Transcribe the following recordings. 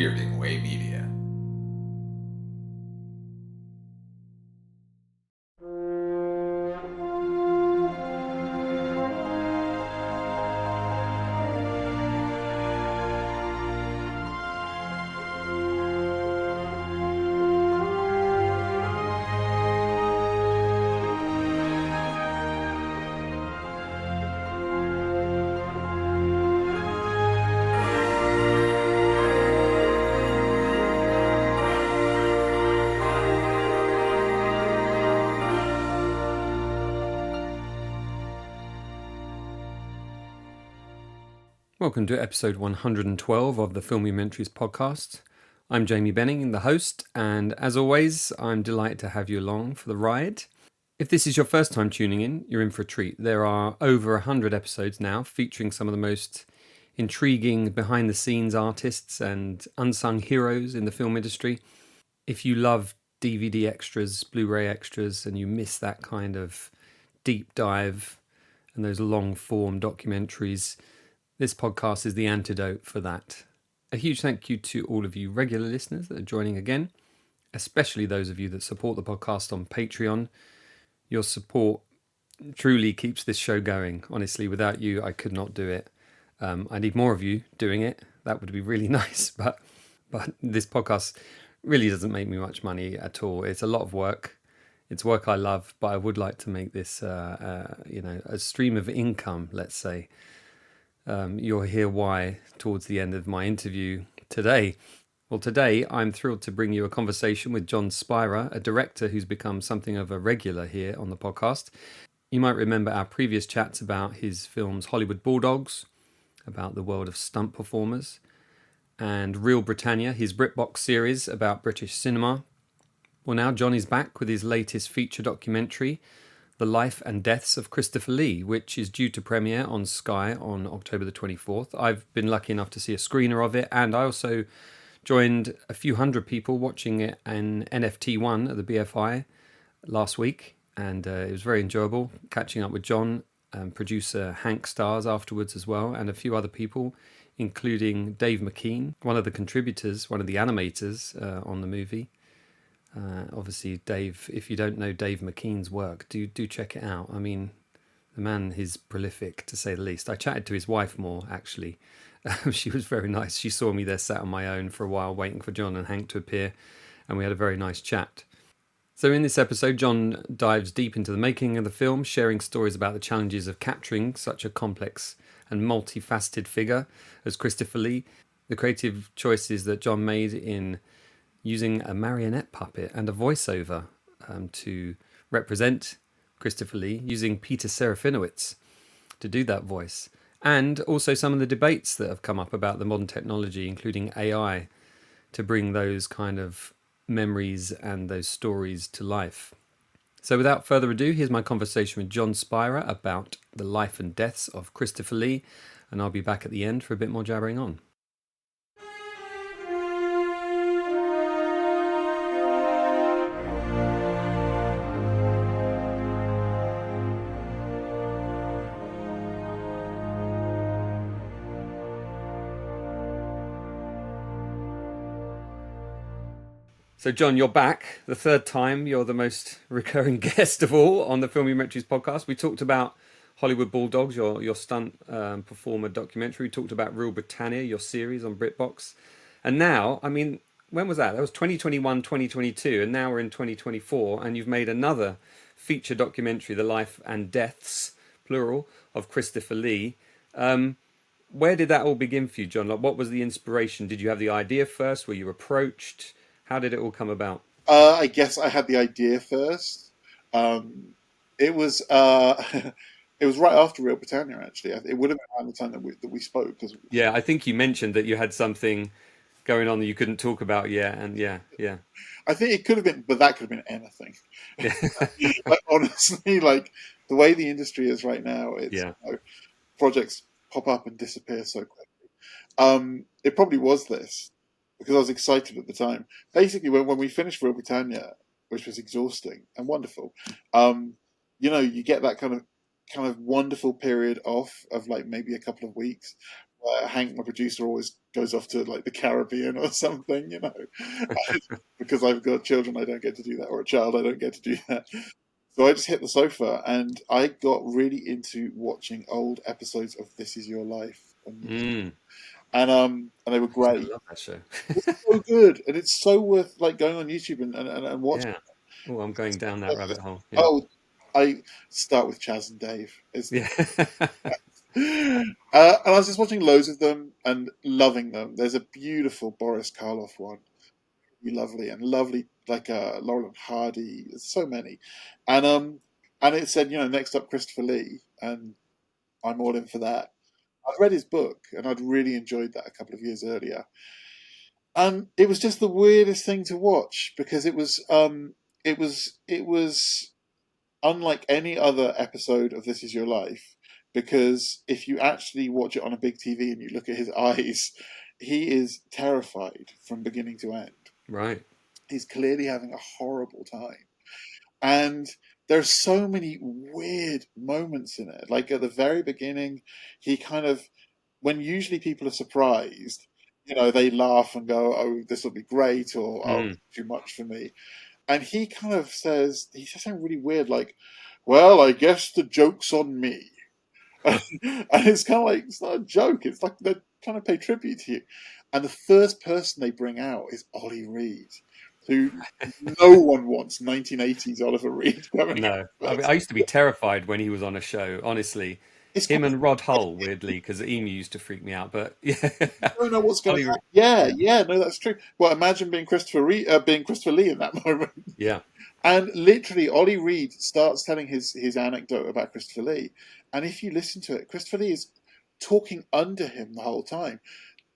Weirding Way Media. Welcome to episode 112 of the Filmumentaries podcast. I'm Jamie Benning, the host, and as always, I'm delighted to have you along for the ride. If this is your first time tuning in, you're in for a treat. There are over 100 episodes now featuring some of the most intriguing behind-the-scenes artists and unsung heroes in the film industry. If you love DVD extras, Blu-ray extras, and you miss that kind of deep dive and those long-form documentaries, this podcast is the antidote for that. A huge thank you to all of you regular listeners that are joining again, especially those of you that support the podcast on Patreon. Your support truly keeps this show going. Honestly, without you, I could not do it. I need more of you doing it. That would be really nice. But this podcast really doesn't make me much money at all. It's a lot of work. It's work I love, but I would like to make this, a stream of income, let's say. You'll hear why towards the end of my interview today. Well, today I'm thrilled to bring you a conversation with Jon Spira, a director who's become something of a regular here on the podcast. You might remember our previous chats about his films Hollywood Bulldogs, about the world of stunt performers, and Real Britannia, his BritBox series about British cinema. Well, now Jon is back with his latest feature documentary, The Life and Deaths of Christopher Lee, which is due to premiere on Sky on October the 24th. I've been lucky enough to see a screener of it, and I also joined a few hundred people watching it in NFT1 at the BFI last week, and it was very enjoyable catching up with Jon, producer Hank Stars afterwards as well, and a few other people, including Dave McKean, one of the contributors, one of the animators on the movie. Obviously, Dave, if you don't know Dave McKean's work, do check it out. I mean, the man is prolific, to say the least. I chatted to his wife more, actually. She was very nice. She saw me there sat on my own for a while, waiting for Jon and Hank to appear, and we had a very nice chat. So in this episode, Jon dives deep into the making of the film, sharing stories about the challenges of capturing such a complex and multifaceted figure as Christopher Lee, the creative choices that Jon made in using a marionette puppet and a voiceover to represent Christopher Lee, using Peter Serafinowicz to do that voice, and also some of the debates that have come up about the modern technology, including AI, to bring those kind of memories and those stories to life. So without further ado, here's my conversation with Jon Spira about the life and deaths of Christopher Lee, and I'll be back at the end for a bit more jabbering on. So, Jon, you're back the third time. You're the most recurring guest of all on the Filmumentaries podcast. We talked about Hollywood Bulldogs, your stunt performer documentary. We talked about Real Britannia, your series on BritBox. And now, I mean, when was that? That was 2021, 2022, and now we're in 2024, and you've made another feature documentary, The Life and Deaths, plural, of Christopher Lee. Where did that all begin for you, Jon? Like, what was the inspiration? Did you have the idea first? Were you approached? How did it all come about? I guess I had the idea first. It was it was right after Real Britannia, actually. It would have been around the time that we spoke. Yeah, I think you mentioned that you had something going on that you couldn't talk about yet, and yeah. I think it could have been, but that could have been anything. Yeah. Like, honestly, like the way the industry is right now, it's projects pop up and disappear so quickly. It probably was this, because I was excited at the time. Basically, when we finished Real Britannia, which was exhausting and wonderful, you get that kind of wonderful period off of like maybe a couple of weeks where Hank, my producer, always goes off to like the Caribbean or something, because I've got children, I don't get to do that, or a child, I don't get to do that. So I just hit the sofa and I got really into watching old episodes of This Is Your Life on YouTube. Mm. And they were I great. love that show. It's so good, and it's so worth like going on YouTube and watching. Yeah. Oh, I'm going down that rabbit hole. Yeah. Oh, I start with Chaz and Dave. It's Yeah. and I was just watching loads of them and loving them. There's a beautiful Boris Karloff one, really lovely, and lovely like Laurel and Hardy. There's so many, and it said next up Christopher Lee, and I'm all in for that. I'd read his book and I'd really enjoyed that a couple of years earlier, and it was just the weirdest thing to watch because it was unlike any other episode of This Is Your Life, because if you actually watch it on a big TV and you look at his eyes, he is terrified from beginning to end. Right. He's clearly having a horrible time. And there's so many weird moments in it. Like at the very beginning, he kind of, when usually people are surprised, they laugh and go, "Oh, this will be great," or "Oh, Mm. too much for me." And he says something really weird, like, "Well, I guess the joke's on me." And it's kind of like, it's not a joke. It's like they're trying to pay tribute to you. And the first person they bring out is Ollie Reed, who no one wants 1980s Oliver Reed coming No. I out. mean, I used to be terrified when he was on a show, honestly. It's Him quite, and Rod Hull, weirdly, because Emu used to freak me out. But yeah, you don't know what's going to Ollie, happen. Yeah, yeah, yeah, no, that's true. Well, imagine being being Christopher Lee in that moment. yeah, And literally, Ollie Reed starts telling his anecdote about Christopher Lee. And if you listen to it, Christopher Lee is talking under him the whole time,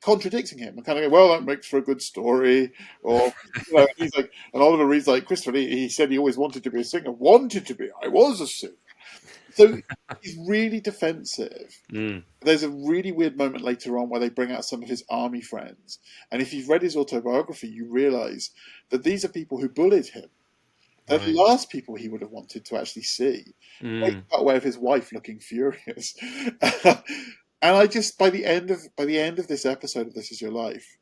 contradicting him and kind of go, "Well, that makes for a good story." Or, he's like, and Oliver Reed's like, "Christopher Lee, he said he always wanted to be a singer. Wanted to be. I was a singer." So he's really defensive. mm, There's a really weird moment later on where they bring out some of his army friends. And if you've read his autobiography, you realize that these are people who bullied him. They're the right, last people he would have wanted to actually see. They mm, got away with his wife looking furious. And I just by the end of this episode of This Is Your Life,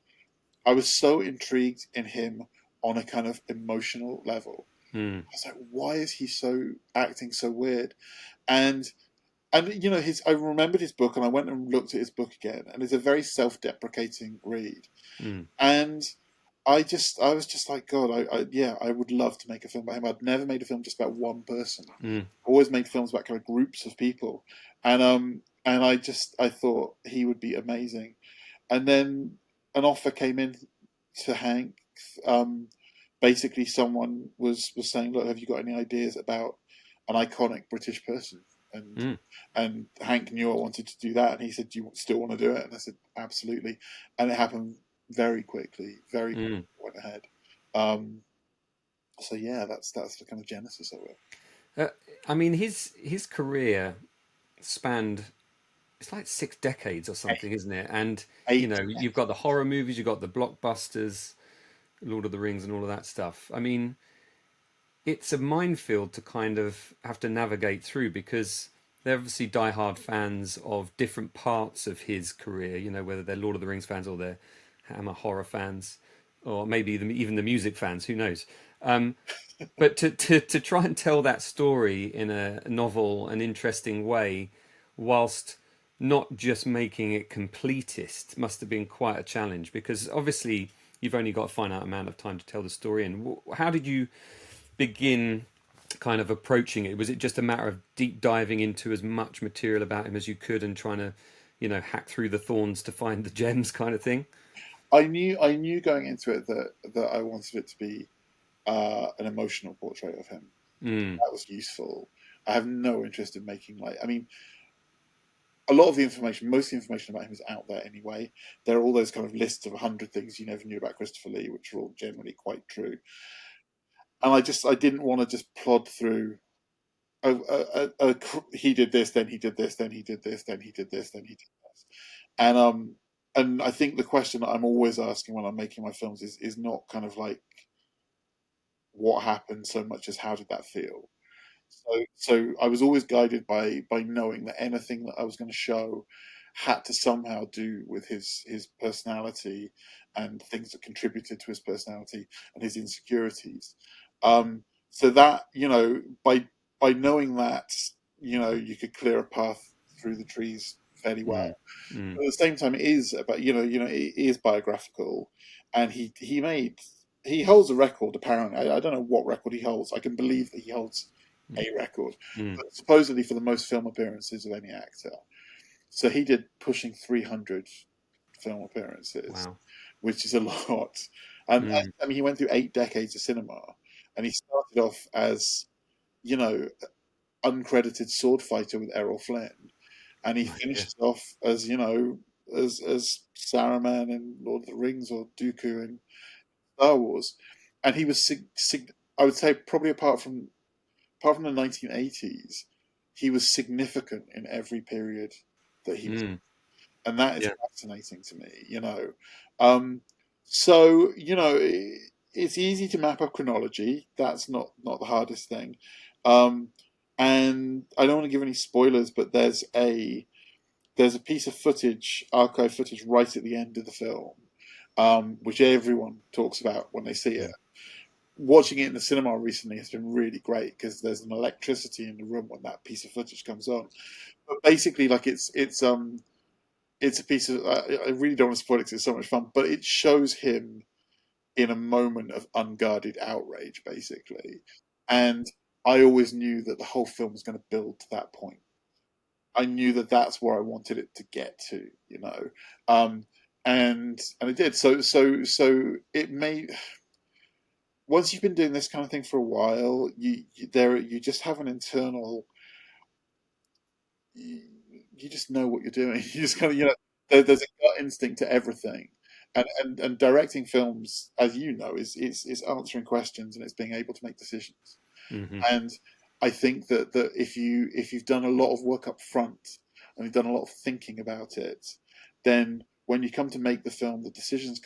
I was so intrigued in him on a kind of emotional level. mm, I was like, why is he so acting so weird? And his I remembered his book and I went and looked at his book again, and it's a very self-deprecating read. mm, And I was just like, God, yeah, I would love to make a film about him. I'd never made a film just about one person. mm, Always made films about kind of groups of people, and I thought he would be amazing. And then an offer came in to Hank. Um, Basically, someone was saying, "Look, have you got any ideas about an iconic British person?" And mm, and Hank knew I wanted to do that, and he said, "Do you still want to do it?" And I said, "Absolutely." And it happened very quickly, very quickly, mm. went ahead. Um, so yeah, that's the kind of genesis of it. Uh, I mean, his career spanned, it's like 6 decades or something, isn't it? And Eight. you've got the horror movies, you've got the blockbusters, Lord of the Rings, and all of that stuff. I mean, it's a minefield to kind of have to navigate through because they're obviously diehard fans of different parts of his career. Whether they're Lord of the Rings fans or they're Hammer horror fans, or maybe even the music fans. Who knows? But to try and tell that story in a novel and interesting way, whilst not just making it completist, must have been quite a challenge because obviously you've only got a finite amount of time to tell the story. And how did you begin kind of approaching it? Was it just a matter of deep diving into as much material about him as you could and trying to, hack through the thorns to find the gems kind of thing? I knew going into it that I wanted it to be an emotional portrait of him. Mm, That was useful. I have no interest in making I mean, a lot of the information, most of the information about him is out there anyway. There are all those kind of lists of 100 things you never knew about Christopher Lee, which are all generally quite true. And I didn't want to just plod through. He did this, then he did this, then he did this, then he did this, then he did this, and and I think the question that I'm always asking when I'm making my films is not kind of like what happened so much as how did that feel. So I was always guided by knowing that anything that I was going to show had to somehow do with his personality and things that contributed to his personality and his insecurities. So that, by knowing that, you could clear a path through the trees fairly Mm. well. Mm. But at the same time, it is about, it is biographical, and he holds a record apparently. I don't know what record he holds. I can believe that he holds a record, Mm. but supposedly for the most film appearances of any actor. So he did pushing 300 film appearances, Wow. which is a lot. And Mm. I mean, he went through 8 decades of cinema, and he started off as, you know, uncredited sword fighter with Errol Flynn, and he Right. Yeah. finishes off as, as Saruman in Lord of the Rings or Dooku in Star Wars, and he was I would say probably apart from the 1980s, he was significant in every period that he was, Mm. and that is Yeah. fascinating to me. Um, so it's easy to map up chronology. That's not the hardest thing. Um, and I don't want to give any spoilers, but there's a piece of footage, archive footage, right at the end of the film, which everyone talks about when they see it. Mm. Watching it in the cinema recently has been really great because there's an electricity in the room when that piece of footage comes on. But basically, like it's a piece of, I really don't want to spoil it because it's so much fun, but it shows him in a moment of unguarded outrage, basically. And I always knew that the whole film was going to build to that point. I knew that that's where I wanted it to get to. um, and it did. So it may, once you've been doing this kind of thing for a while, you just have an internal, you, you just know what you're doing. You just kind of, there's a gut instinct to everything. And directing films, as you know, is answering questions, and it's being able to make decisions. Mm-hmm. And I think that if you've done a lot of work up front and you've done a lot of thinking about it, then when you come to make the film, the decisions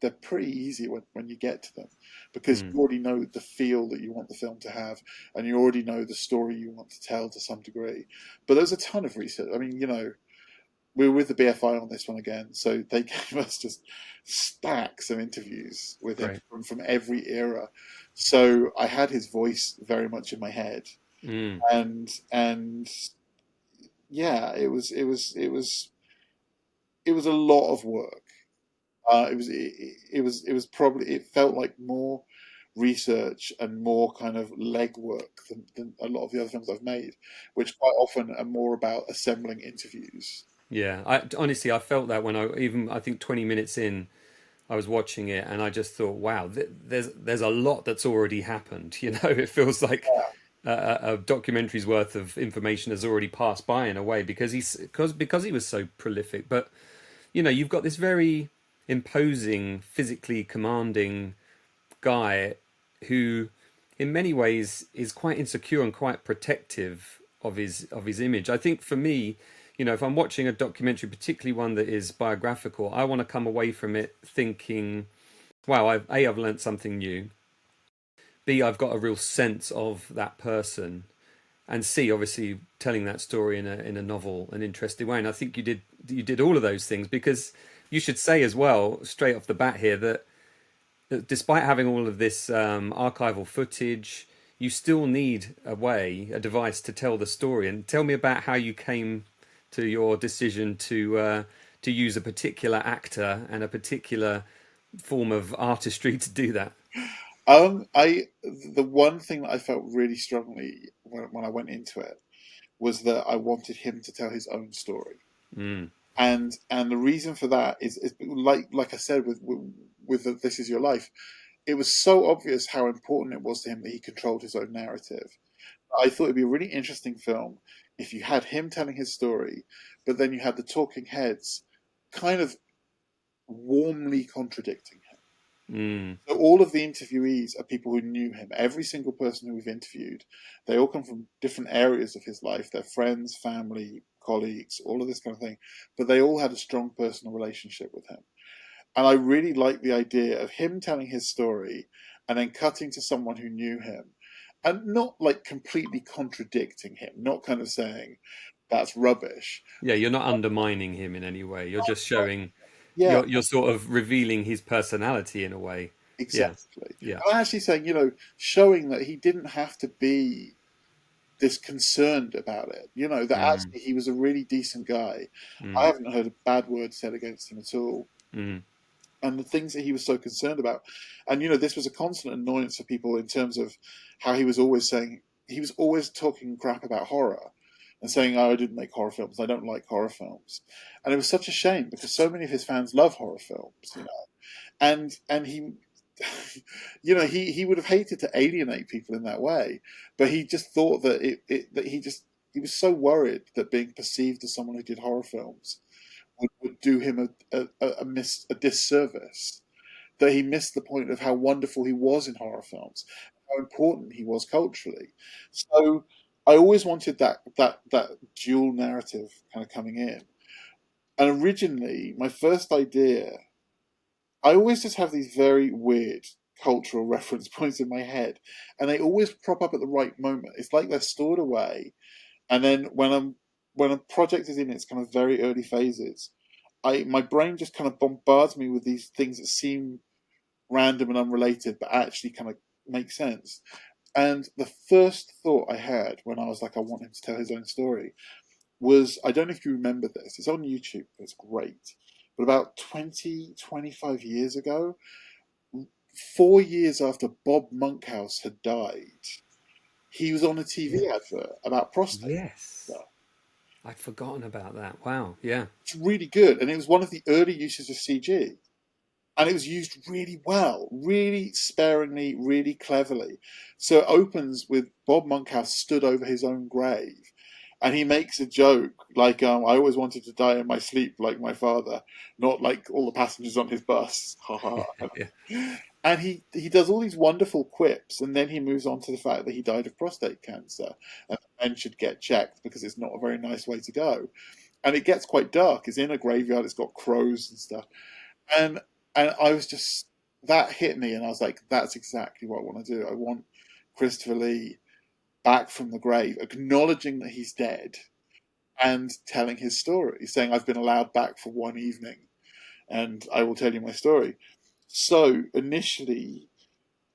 they're pretty easy when you get to them, because Mm. you already know the feel that you want the film to have, and you already know the story you want to tell to some degree. But there's a ton of research. I mean, we were with the BFI on this one again, so they gave us just stacks of interviews with him Great. from every era. So I had his voice very much in my head, Mm. and yeah, it was a lot of work. It was probably, it felt like more research and more kind of legwork than a lot of the other films I've made, which quite often are more about assembling interviews. Yeah. I honestly, I felt that when I think 20 minutes in, I was watching it and I just thought, wow, there's a lot that's already happened. It feels like a documentary's worth of information has already passed by in a way because he was so prolific. But you've got this very imposing, physically commanding guy who, in many ways, is quite insecure and quite protective of his image. I think for me, if I'm watching a documentary, particularly one that is biographical, I want to come away from it thinking, "Wow, I've learnt something new. B, I've got a real sense of that person, and C, obviously telling that story in a novel and interesting way." And I think you did all of those things because you should say as well, straight off the bat here, that despite having all of this archival footage, you still need a device to tell the story. And tell me about how you came to your decision to use a particular actor and a particular form of artistry to do that. The one thing that I felt really strongly when I went into it was that I wanted him to tell his own story, Mm. and the reason for that is like I said with This Is Your Life, it was so obvious how important it was to him that he controlled his own narrative. I thought it'd be a really interesting film if you had him telling his story, but then you had the talking heads kind of warmly contradicting him. Mm. So all of the interviewees are people who knew him. Every single person who we've interviewed, they all come from different areas of his life. They're friends, family, colleagues, all of this kind of thing. But they all had a strong personal relationship with him. And I really like the idea of him telling his story and then cutting to someone who knew him and not like completely contradicting him, not kind of saying, that's rubbish. Yeah, you're not undermining him in any way. You're just showing, Yeah, you're sort of revealing his personality in a way. Yeah, exactly. yeah. I'm actually saying, showing that he didn't have to be this concerned about it. That Mm, actually he was a really decent guy. I mm, haven't heard a bad word said against him at all. mm. And the things that he was so concerned about, and this was a constant annoyance for people in terms of how he was always talking crap about horror and saying, "Oh, I didn't make horror films. I don't like horror films," and it was such a shame because so many of his fans love horror films, and he he would have hated to alienate people in that way, but he just thought that he was so worried that being perceived as someone who did horror films would do him a disservice, that he missed the point of how wonderful he was in horror films, how important he was culturally. So I always wanted that dual narrative kind of coming in. And originally, my first idea, I always just have these very weird cultural reference points in my head, and they always prop up at the right moment. It's like they're stored away, and then when a project is in its kind of very early phases, my brain just kind of bombards me with these things that seem random and unrelated, but actually kind of make sense. And the first thought I had when I was like, I want him to tell his own story was, I don't know if you remember this, it's on YouTube, it's great. But about 25 years ago, 4 years after Bob Monkhouse had died, he was on a TV advert about prostate Yes, cancer. I'd forgotten about that. Wow. Yeah. It's really good, and it was one of the early uses of CG. And it was used really well, really sparingly, really cleverly. So it opens with Bob Monkhouse stood over his own grave, and he makes a joke like, "I always wanted to die in my sleep, like my father, not like all the passengers on his bus." Ha ha. Yeah. And he does all these wonderful quips, and then he moves on to the fact that he died of prostate cancer, and men should get checked because it's not a very nice way to go. And it gets quite dark. It's in a graveyard. It's got crows and stuff, and I was just, that hit me, and I was like, that's exactly what I want to do. I want Christopher Lee back from the grave, acknowledging that he's dead, and telling his story, saying, I've been allowed back for one evening, and I will tell you my story. So initially,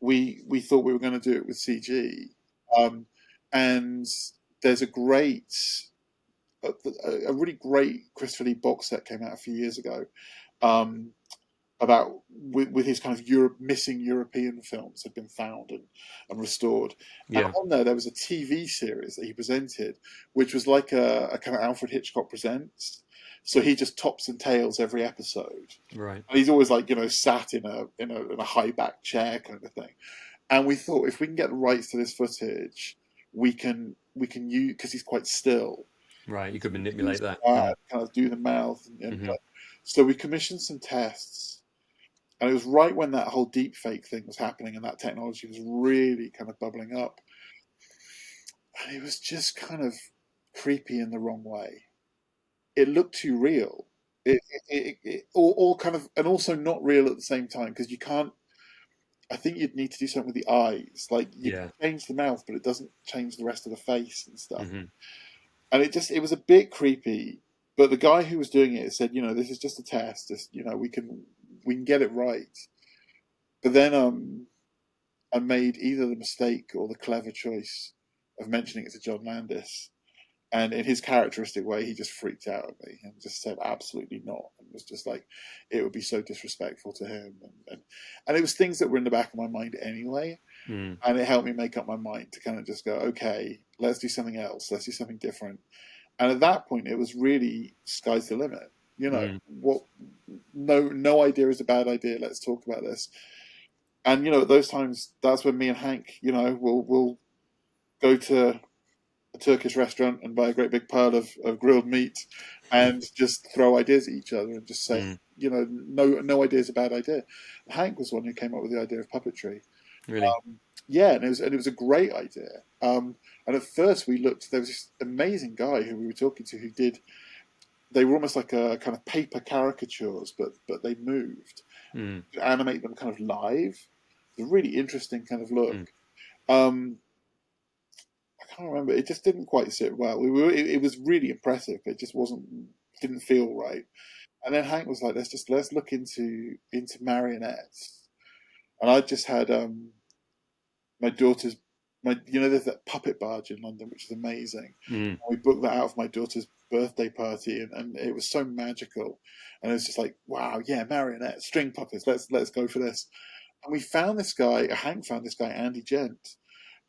we thought we were going to do it with CG, um, and there's a really great Christopher Lee box set came out a few years ago, um, about with his kind of missing European films had been found and restored. And Yeah. on there was a TV series that he presented, which was like a kind of Alfred Hitchcock Presents. So he just tops and tails every episode, Right. and he's always like, sat in a high back chair kind of thing. And we thought, if we can get the rights to this footage, we can use, because he's quite still, Right. You could use manipulate that. that, Mm. kind of do the mouth, Hmm. so we commissioned some tests, and it was right when that whole deep fake thing was happening and that technology was really kind of bubbling up. And it was just kind of creepy in the wrong way. It looked too real. All kind of, and also not real at the same time, because you can't. I think you'd need to do something with the eyes. Like, you can Yeah. change the mouth, but it doesn't change the rest of the face and stuff. Hmm. And it was a bit creepy. But the guy who was doing it said, this is just a test. Just, we can get it right. But then I made either the mistake or the clever choice of mentioning it to John Landis. And in his characteristic way, he just freaked out at me and just said, absolutely not. And was just like, it would be so disrespectful to him. And it was things that were in the back of my mind anyway. Mm. And it helped me make up my mind to kind of just go, okay, let's do something else. Let's do something different. And at that point, it was really sky's the limit. Mm. What? No idea is a bad idea. Let's talk about this. And at those times, that's when me and Hank, will go to a Turkish restaurant and buy a great big pile of grilled meat, and just throw ideas at each other and just say, Mm. no idea is a bad idea. Hank was the one who came up with the idea of puppetry. Really. Yeah, and it was a great idea. And at first there was this amazing guy who we were talking to who did. They were almost like a kind of paper caricatures, but they moved. Mm. To animate them kind of live. It's a really interesting kind of Mm. look. Um, can't remember. It just didn't quite sit well. It was really impressive, but it just didn't feel right. And then Hank was like, let's look into marionettes. And I just had my daughter's my there's that puppet barge in London which is amazing. Mm. And we booked that out for my daughter's birthday party, and it was so magical. And it was just like, wow, yeah, marionettes, string puppets. Let's go for this. And we found this guy. Hank found this guy, Andy Gent,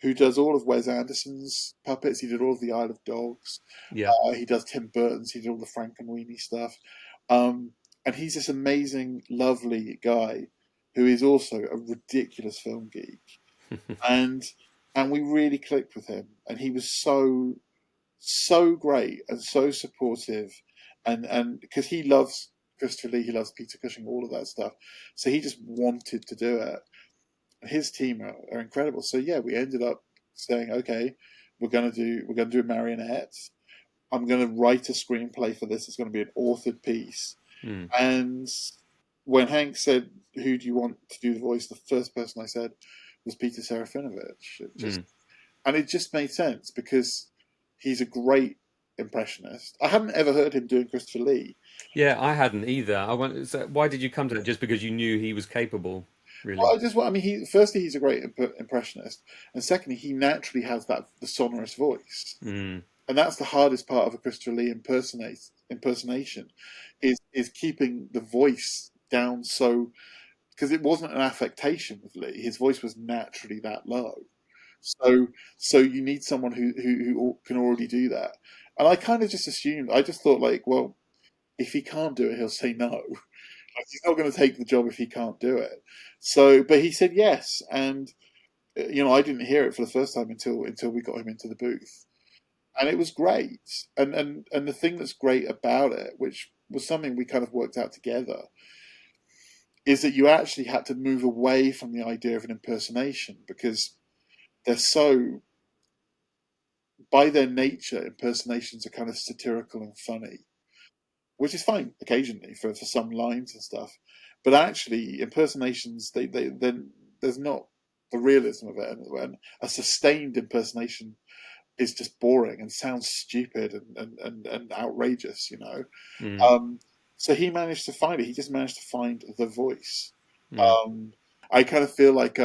who does all of Wes Anderson's puppets. He did all of the Isle of Dogs. Yeah. He does Tim Burton's. He did all the Frankenweenie stuff. Um, and he's this amazing, lovely guy who is also a ridiculous film geek. And we really clicked with him. And he was so great and so supportive. And because he loves Christopher Lee, he loves Peter Cushing, all of that stuff. So he just wanted to do it. His team are incredible. So yeah, we ended up saying, okay, we're gonna do a marionette. I'm gonna write a screenplay for this. It's gonna be an authored piece. Mm. And when Hank said, "Who do you want to do the voice?" the first person I said was Peter Serafinovich. And it just made sense because he's a great impressionist. I hadn't ever heard him doing Christopher Lee. Yeah, I hadn't either. So why did you come to that? Just because you knew he was capable, really? Well, I mean, firstly he's a great impressionist, and secondly he naturally has the sonorous voice, Mm. and that's the hardest part of a Christopher Lee impersonation, is keeping the voice down, so because it wasn't an affectation with Lee, his voice was naturally that low. So you need someone who can already do that. And I kind of just assumed, I just thought like, well, if he can't do it, he'll say no. Like, he's not going to take the job if he can't do it. So, but he said yes, and I didn't hear it for the first time until we got him into the booth, and it was great. And the thing that's great about it, which was something we kind of worked out together, is that you actually had to move away from the idea of an impersonation because they're so, by their nature, impersonations are kind of satirical and funny, which is fine occasionally for some lines and stuff. But actually, impersonations, then there's not the realism of it. And a sustained impersonation is just boring and sounds stupid and outrageous, Mm. So he managed to find it. He just managed to find the voice. Mm. Um, I kind of feel like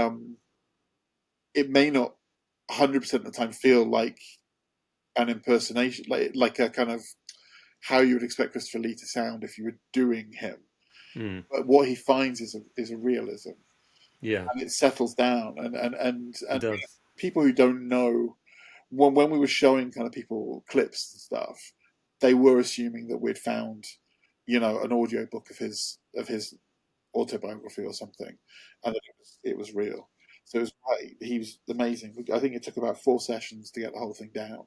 it may not 100% of the time feel like an impersonation, like a kind of how you would expect Christopher Lee to sound if you were doing him. Mm. But what he finds is a realism, Yeah, and it settles down. it And does. people who don't know, when we were showing kind of people clips and stuff, they were assuming that we'd found, an audio book of his autobiography or something, and that it was real. So it was great. He was amazing. I think it took about 4 sessions to get the whole thing down,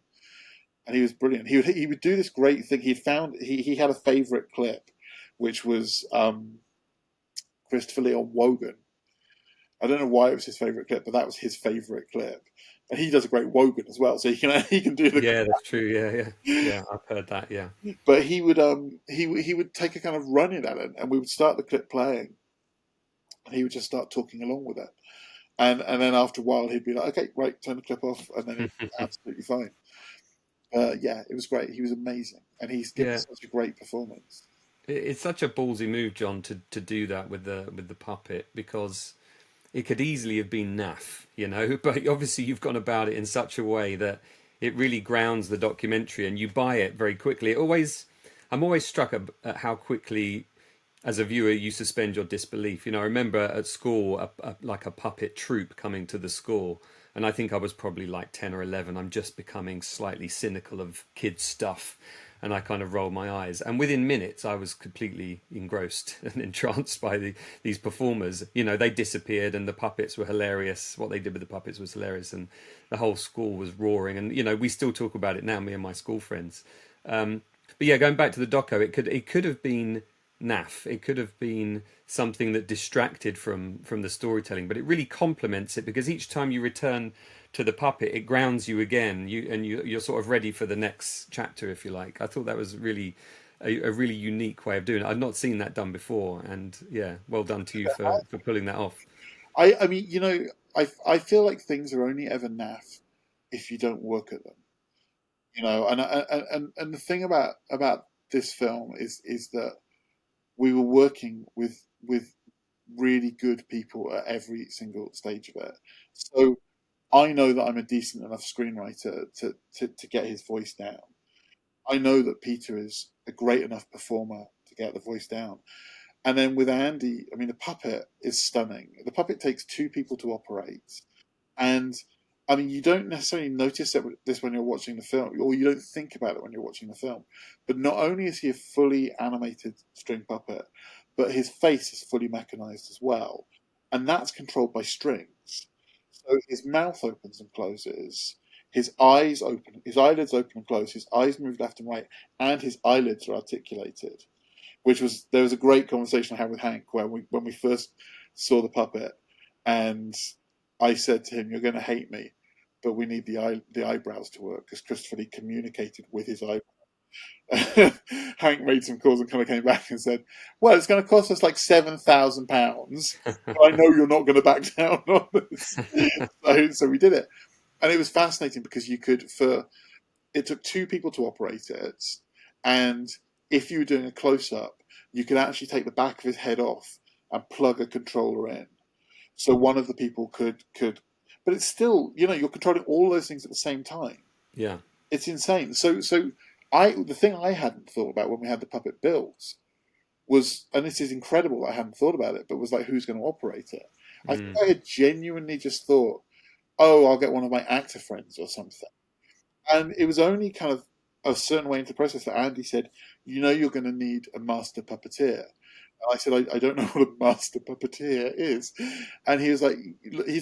and he was brilliant. He would do this great thing. He had a favorite clip, which was Christopher Lee on Wogan. I don't know why it was his favorite clip, but that was his favorite clip. And he does a great Wogan as well, so he can do the. Yeah, that's true. Yeah, yeah, yeah. I've heard that. Yeah. But he would take a kind of run in at it, and we would start the clip playing, and he would just start talking along with it. And then after a while, he'd be like, "Okay, right, turn the clip off," and then it'd be absolutely fine. Yeah, it was great. He was amazing, and he's given Yeah. such a great performance. It's such a ballsy move, John, to do that with the puppet because it could easily have been naff, but obviously you've gone about it in such a way that it really grounds the documentary and you buy it very quickly. I'm always struck at how quickly, as a viewer, you suspend your disbelief. I remember at school, like a puppet troupe coming to the school, and I think I was probably like 10 or 11. I'm just becoming slightly cynical of kids' stuff, and I kind of rolled my eyes. And within minutes, I was completely engrossed and entranced by these performers. They disappeared, and the puppets were hilarious. What they did with the puppets was hilarious, and the whole school was roaring. And we still talk about it now, me and my school friends. But yeah, going back to the doco, it could have been naff. It could have been something that distracted from the storytelling, but it really complements it because each time you return to the puppet, it grounds you again. You're sort of ready for the next chapter, if you like. I thought that was really a really unique way of doing it. I've not seen that done before, and yeah, well done to you for pulling that off. I mean, I feel like things are only ever naff if you don't work at them. And the thing about this film is that we were working with really good people at every single stage of it. So I know that I'm a decent enough screenwriter to get his voice down. I know that Peter is a great enough performer to get the voice down. And then with Andy, I mean, the puppet is stunning. The puppet takes two people to operate. And I mean, you don't necessarily notice this when you're watching the film, or you don't think about it when you're watching the film. But not only is he a fully animated string puppet, but his face is fully mechanized as well. And that's controlled by strings. So his mouth opens and closes, his eyes open, his eyelids open and close, his eyes move left and right, and his eyelids are articulated. There was a great conversation I had with Hank when we first saw the puppet, and I said to him, "You're going to hate me, but we need the eyebrows to work," because Christopher Lee communicated with his eyebrows. Hank made some calls and kind of came back and said, "Well, it's going to cost us like £7,000, but I know you're not going to back down on this." So we did it, and it was fascinating because it took two people to operate it, and if you were doing a close up, you could actually take the back of his head off and plug a controller in. So one of the people could, but it's still, you're controlling all those things at the same time. Yeah. It's insane. The thing I hadn't thought about when we had the puppet built was, and this is incredible, I hadn't thought about it, but was like, who's going to operate it? I think I had genuinely just thought, oh, I'll get one of my actor friends or something. And it was only kind of a certain way into the process that Andy said, you're going to need a master puppeteer. And I said, I don't know what a master puppeteer is. And he's like,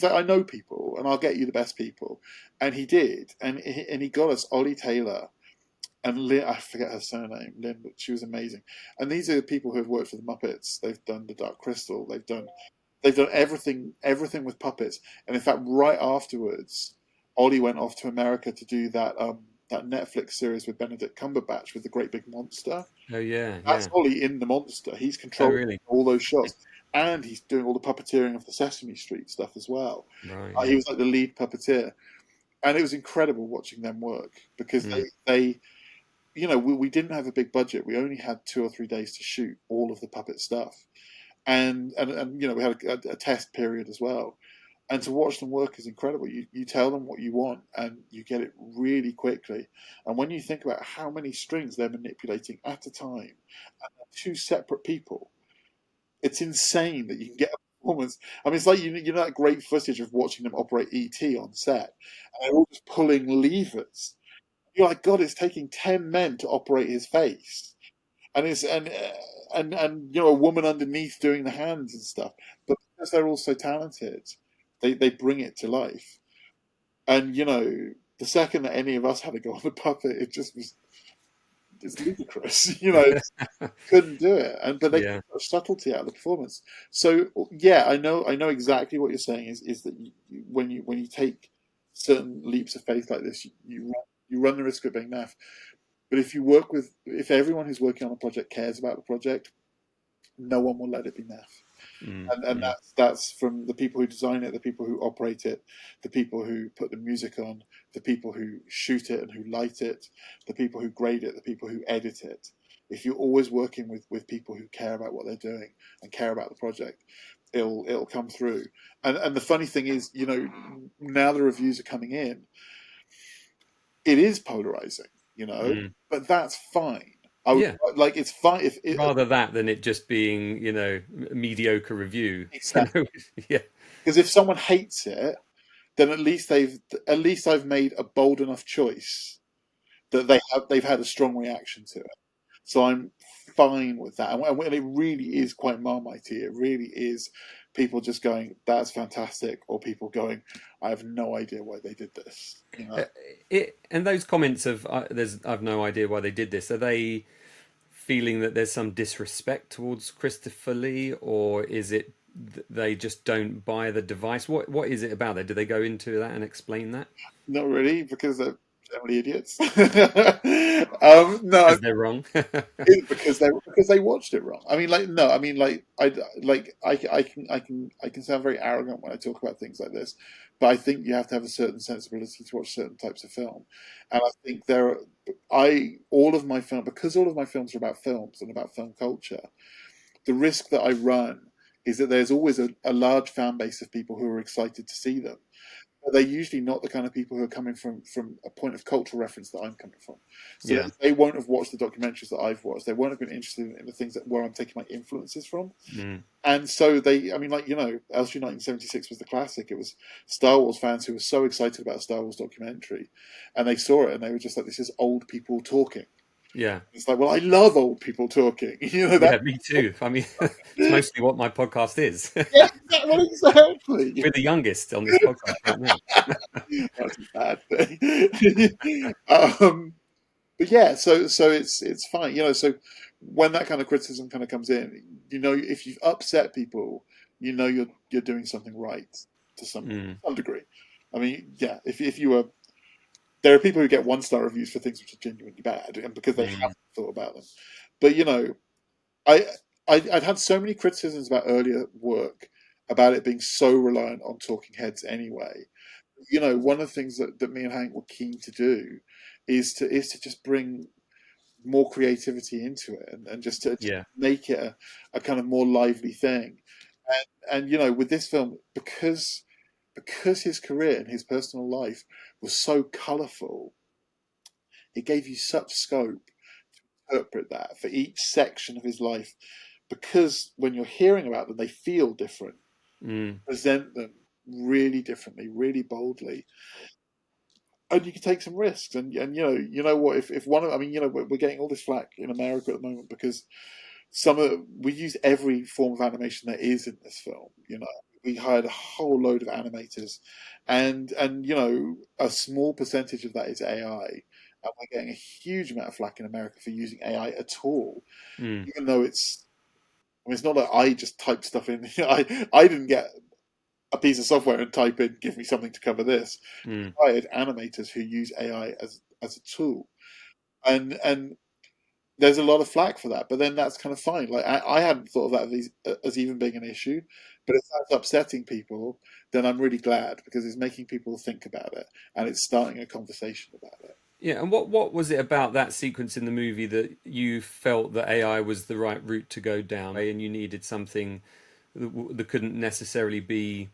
I know people, and I'll get you the best people. And he did, and he got us Ollie Taylor and Lynn, I forget her surname, Lynn, but she was amazing. And these are the people who have worked for the Muppets. They've done the Dark Crystal. They've done everything with puppets. And in fact, right afterwards, Ollie went off to America to do that Netflix series with Benedict Cumberbatch with the great big monster. Oh yeah, That's yeah. Ollie in the monster. He's Oh controlling really? all those shots, and he's doing all the puppeteering of the Sesame Street stuff as well. Right. He Yeah. was like the lead puppeteer, and it was incredible watching them work because they we didn't have a big budget. We only had 2 or 3 days to shoot all of the puppet stuff, and we had a test period as well. And to watch them work is incredible. You tell them what you want, and you get it really quickly. And when you think about how many strings they're manipulating at a time, and they're two separate people, it's insane that you can get a performance. I mean, it's like that great footage of watching them operate ET on set, and they're all just pulling levers. You're like, God, it's taking 10 men to operate his face, and it's and a woman underneath doing the hands and stuff. But because they're all so talented, they bring it to life. And the second that any of us had to go on the puppet, it's ludicrous. Couldn't do it, but they Yeah. got subtlety out of the performance. So yeah, I know exactly what you're saying. Is that when you take certain leaps of faith like this, you run the risk of being naff. But if everyone who's working on a project cares about the project, no one will let it be naff. And that's from the people who design it, the people who operate it, the people who put the music on, the people who shoot it and who light it, the people who grade it, the people who edit it. If you're always working with people who care about what they're doing and care about the project, it'll come through. And the funny thing is, now the reviews are coming in, it is polarizing, but that's fine. Yeah. Like it's fine if Rather that than it just being, a mediocre review. exactly, Yeah. because if someone hates it, then at least I've made a bold enough choice that they've had a strong reaction to it. So I'm fine with that. And it really is quite Marmite-y. It really is people just going, "That's fantastic," or people going, "I have no idea why they did this." And those comments of I've no idea why they did this. Are they feeling that there's some disrespect towards Christopher Lee, or is it they just don't buy the device? What is it about that? Do they go into that and explain that? Not really, because they're generally idiots. No, Because they're wrong. because they watched it wrong. I mean, like no, I mean I can sound very arrogant when I talk about things like this, but I think you have to have a certain sensibility to watch certain types of film, and I think there are all of my film because all of my films are about films and about film culture. The risk that I run is that there's always a large fan base of people who are excited to see them. But they're usually not the kind of people who are coming from a point of cultural reference that I'm coming from. So Yeah. they won't have watched the documentaries that I've watched. They won't have been interested in the things where I'm taking my influences from. Mm. And so I mean, like, Elstree 1976 was the classic. It was Star Wars fans who were so excited about a Star Wars documentary, and they saw it and they were just like, this is old people talking. Yeah. It's like, well, I love old people talking. Yeah, me too. I mean, it's mostly what my podcast is. Yeah, exactly. We're the youngest on this podcast right now. That's a bad thing. But yeah, so it's fine. So when that kind of criticism kind of comes in, if you've upset people, you're doing something right to some degree. I mean, yeah, if you were, there are people who get 1-star reviews for things which are genuinely bad, and because they haven't thought about them. But I I've had so many criticisms about earlier work about it being so reliant on talking heads anyway. One of the things that me and Hank were keen to do is to just bring more creativity into it and just Yeah. make it a kind of more lively thing. And with this film, because his career and his personal life was so colourful, it gave you such scope to interpret that for each section of his life. Because when you're hearing about them, they feel different. Mm. Present them really differently, really boldly, and you can take some risks. And what, if one of, I mean, we're getting all this flack in America at the moment because we use every form of animation there is in this film. We hired a whole load of animators, and a small percentage of that is AI, and we're getting a huge amount of flack in America for using AI at all, Mm. even though it's not like I just typed stuff in. I didn't get a piece of software and type in, give me something to cover this. Mm. I hired animators who use AI as a tool, and there's a lot of flack for that. But then that's kind of fine. Like I hadn't thought of that as even being an issue. But if that's upsetting people, then I'm really glad because it's making people think about it and it's starting a conversation about it. Yeah, and what was it about that sequence in the movie that you felt that AI was the right route to go down, and you needed something that couldn't necessarily be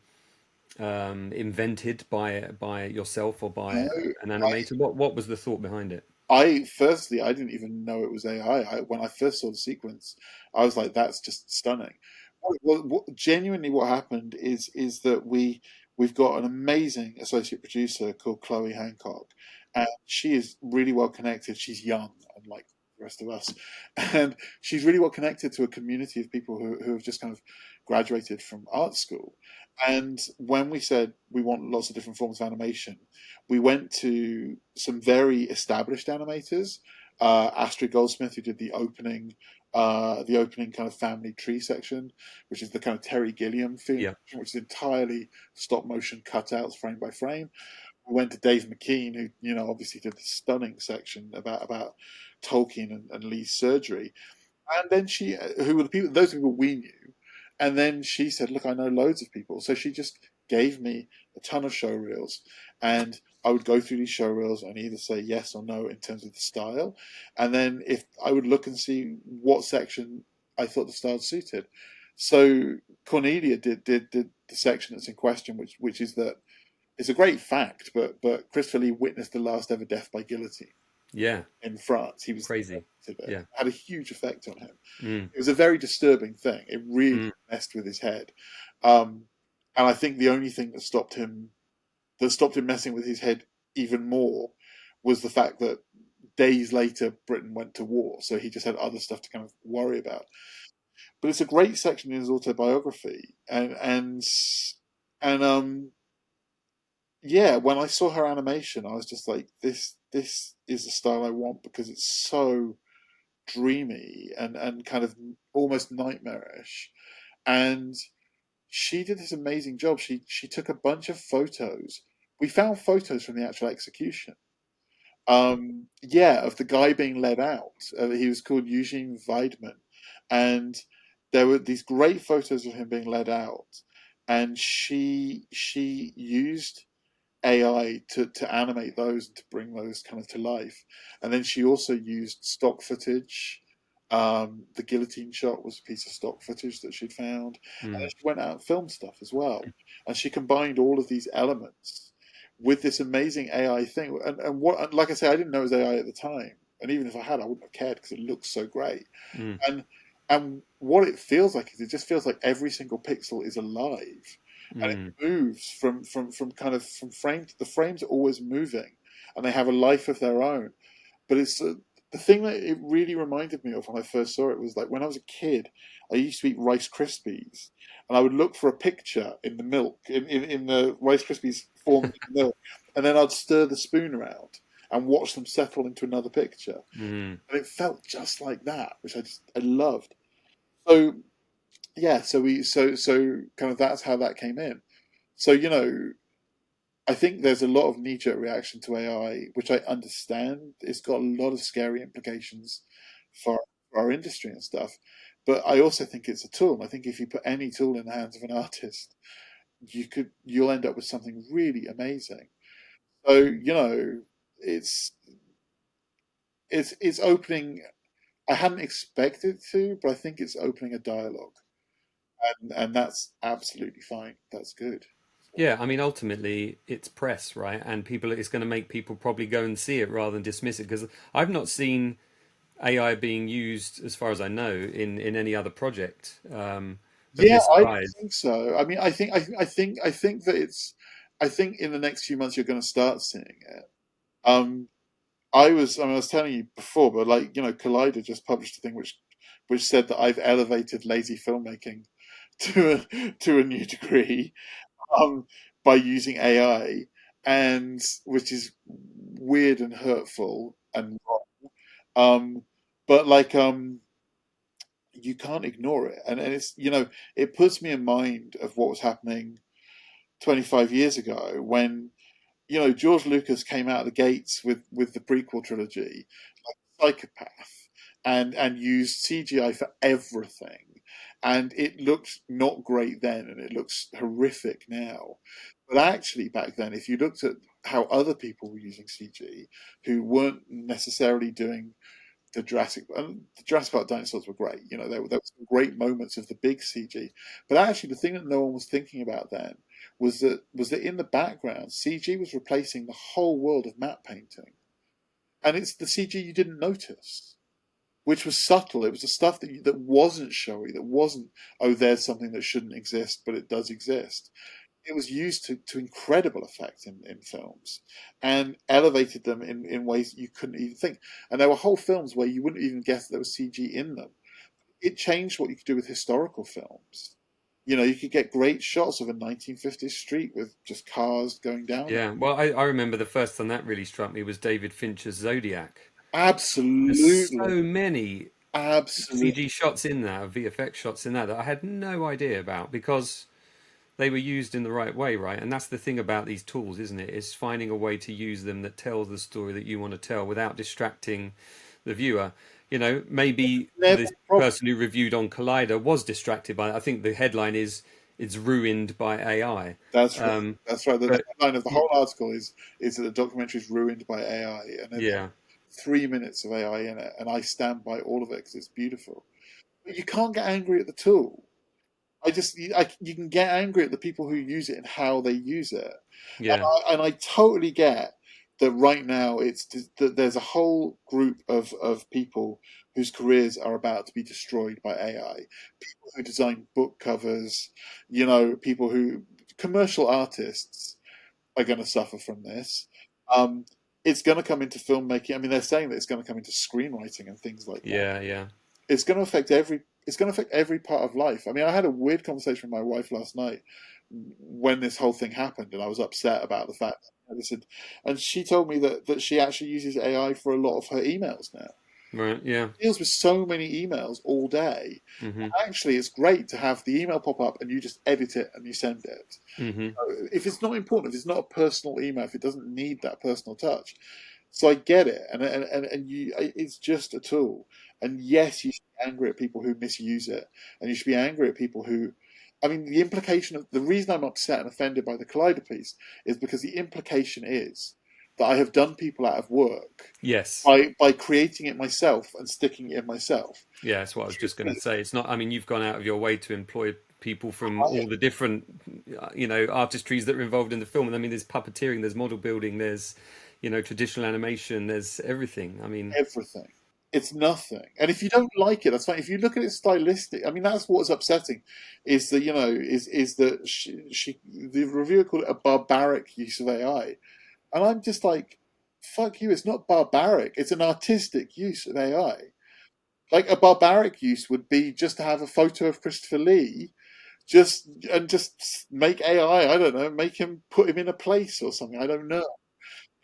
invented by yourself or by No, an animator? What was the thought behind it? I didn't even know it was AI. When I first saw the sequence, I was like, "That's just stunning." Genuinely, what happened is that we've got an amazing associate producer called Chloe Hancock, and she is really well connected. She's young, unlike the rest of us, and she's really well connected to a community of people who have just kind of graduated from art school. And when we said we want lots of different forms of animation, we went to some very established animators. Astrid Goldsmith, who did the opening kind of family tree section, which is the kind of Terry Gilliam film, Yeah. which is entirely stop motion cutouts frame by frame. We went to Dave McKean, who obviously did the stunning section about Tolkien and Lee's surgery. And then who were the people? Those people we knew. And then she said, "Look, I know loads of people." So she just gave me a ton of show reels, and I would go through these show reels and either say yes or no in terms of the style, and then if I would look and see what section I thought the style suited. So Cornelia did the section that's in question, which is that it's a great fact, but Christopher Lee witnessed the last ever death by guillotine Yeah. in France. He was Crazy. it Yeah. had a huge effect on him. Mm. It was a very disturbing thing. It really Mm. messed with his head, and I think the only thing that stopped him messing with his head even more was the fact that days later Britain went to war, so he just had other stuff to kind of worry about. But it's a great section in his autobiography, and yeah, when I saw her animation, I was just like, this is the style I want because it's so dreamy and kind of almost nightmarish. And she did this amazing job. She took a bunch of photos. We found photos from the actual execution Yeah, of the guy being led out. He was called Eugene Weidman, and there were these great photos of him being led out, and she used AI to animate those and to bring those kind of to life. And then she also used stock footage. The guillotine shot was a piece of stock footage that she'd found. And then Mm. she went out and filmed stuff as well. And she combined all of these elements with this amazing AI thing. And what, like I say, I didn't know it was AI at the time. And even if I had, I wouldn't have cared because it looks so great. Mm. And and what it feels like is it just feels like every single pixel is alive, and it Mm. moves from kind of from frame to the frames are always moving, and they have a life of their own. But it's the thing that it really reminded me of when I first saw it was like when I was a kid, I used to eat Rice Krispies, and I would look for a picture in the milk in the Rice Krispies formed in the milk, and then I'd stir the spoon around and watch them settle into another picture, Mm. and it felt just like that, which I loved. So yeah, so kind of that's how that came in. So I think there's a lot of knee-jerk reaction to AI, which I understand. It's got a lot of scary implications for, for our industry and stuff. But I also think it's a tool. And I think if you put any tool in the hands of an artist, you'll end up with something really amazing. So it's it's opening. I hadn't expected to, but I think it's opening a dialogue, and that's absolutely fine. That's good. Yeah, I mean, ultimately, it's press, right? And people, it's going to make people probably go and see it rather than dismiss it. Because I've not seen AI being used, as far as I know, in any other project of Yeah, this I size. think so. I mean, I think that it's. I think in the next few months you're going to start seeing it. Um, I was telling you before, but like Collider just published a thing which said that I've elevated lazy filmmaking to a new degree um, by using AI, and which is weird and hurtful and wrong. Um, but you can't ignore it, and it's it puts me in mind of what was happening 25 years ago when George Lucas came out of the gates with the prequel trilogy like a psychopath and used CGI for everything, and it looked not great then and it looks horrific now. But actually back then, if you looked at how other people were using CG who weren't necessarily doing the Jurassic Park dinosaurs were great. There were some great moments of the big CG, but actually the thing that no one was thinking about then was that in the background CG was replacing the whole world of matte painting, and it's the CG you didn't notice, which was subtle. It was the stuff that wasn't showy, that wasn't there's something that shouldn't exist, but it does exist. It was used to incredible effect in films and elevated them in ways you couldn't even think. And there were whole films where you wouldn't even guess there was CG in them. It changed what you could do with historical films. You could get great shots of a 1950s street with just cars going down it. Yeah, well, I remember the first time that really struck me was David Fincher's Zodiac. There's Absolutely. so many Absolutely. CG shots in that, VFX shots in that I had no idea about because they were used in the right way, right? And that's the thing about these tools, isn't it? It's finding a way to use them that tells the story that you want to tell without distracting the viewer. Maybe Never this a problem. person who reviewed on Collider was distracted by it. I think the headline is "It's ruined by AI." That's right. Um, That's right. The but headline of the whole article is that the documentary is ruined by AI, and there's yeah, 3 minutes of AI in it, and I stand by all of it because it's beautiful. But you can't get angry at the tool. You can get angry at the people who use it and how they use it, yeah, and I totally get that right now that there's a whole group of people whose careers are about to be destroyed by AI. People who design book covers, people who commercial artists are going to suffer from this. Um, it's going to come into filmmaking. I mean, they're saying that it's going to come into screenwriting and things like that. yeah, yeah. It's going to affect every part of life. I mean, I had a weird conversation with my wife last night when this whole thing happened, and I was upset about the fact that this had, and she told me that she actually uses AI for a lot of her emails now. Right, yeah. She deals with so many emails all day. Hmm. Actually, it's great to have the email pop up and you just edit it and you send it. Hmm. If it's not important, if it's not a personal email, if it doesn't need that personal touch, So I get it, and it's just a tool. And yes, you should be angry at people who misuse it, and you should be angry at people who, I mean, the implication of the reason I'm upset and offended by the Collider piece is because the implication is that I have done people out of work Yes. by creating it myself and sticking it in myself. Yeah, that's what I was just going to say. It's not, I mean, you've gone out of your way to employ people from I, all the different, artistries that are involved in the film. And I mean, there's puppeteering, there's model building, there's, traditional animation, there's everything. I mean, everything. It's nothing. And if you don't like it, that's fine. If you look at it stylistic, I mean, that's what's upsetting, is that is that the reviewer called it a barbaric use of AI, and I'm just like, fuck you. It's not barbaric. It's an artistic use of AI. Like a barbaric use would be just to have a photo of Christopher Lee, just make AI. I don't know, make him put him in a place or something. I don't know.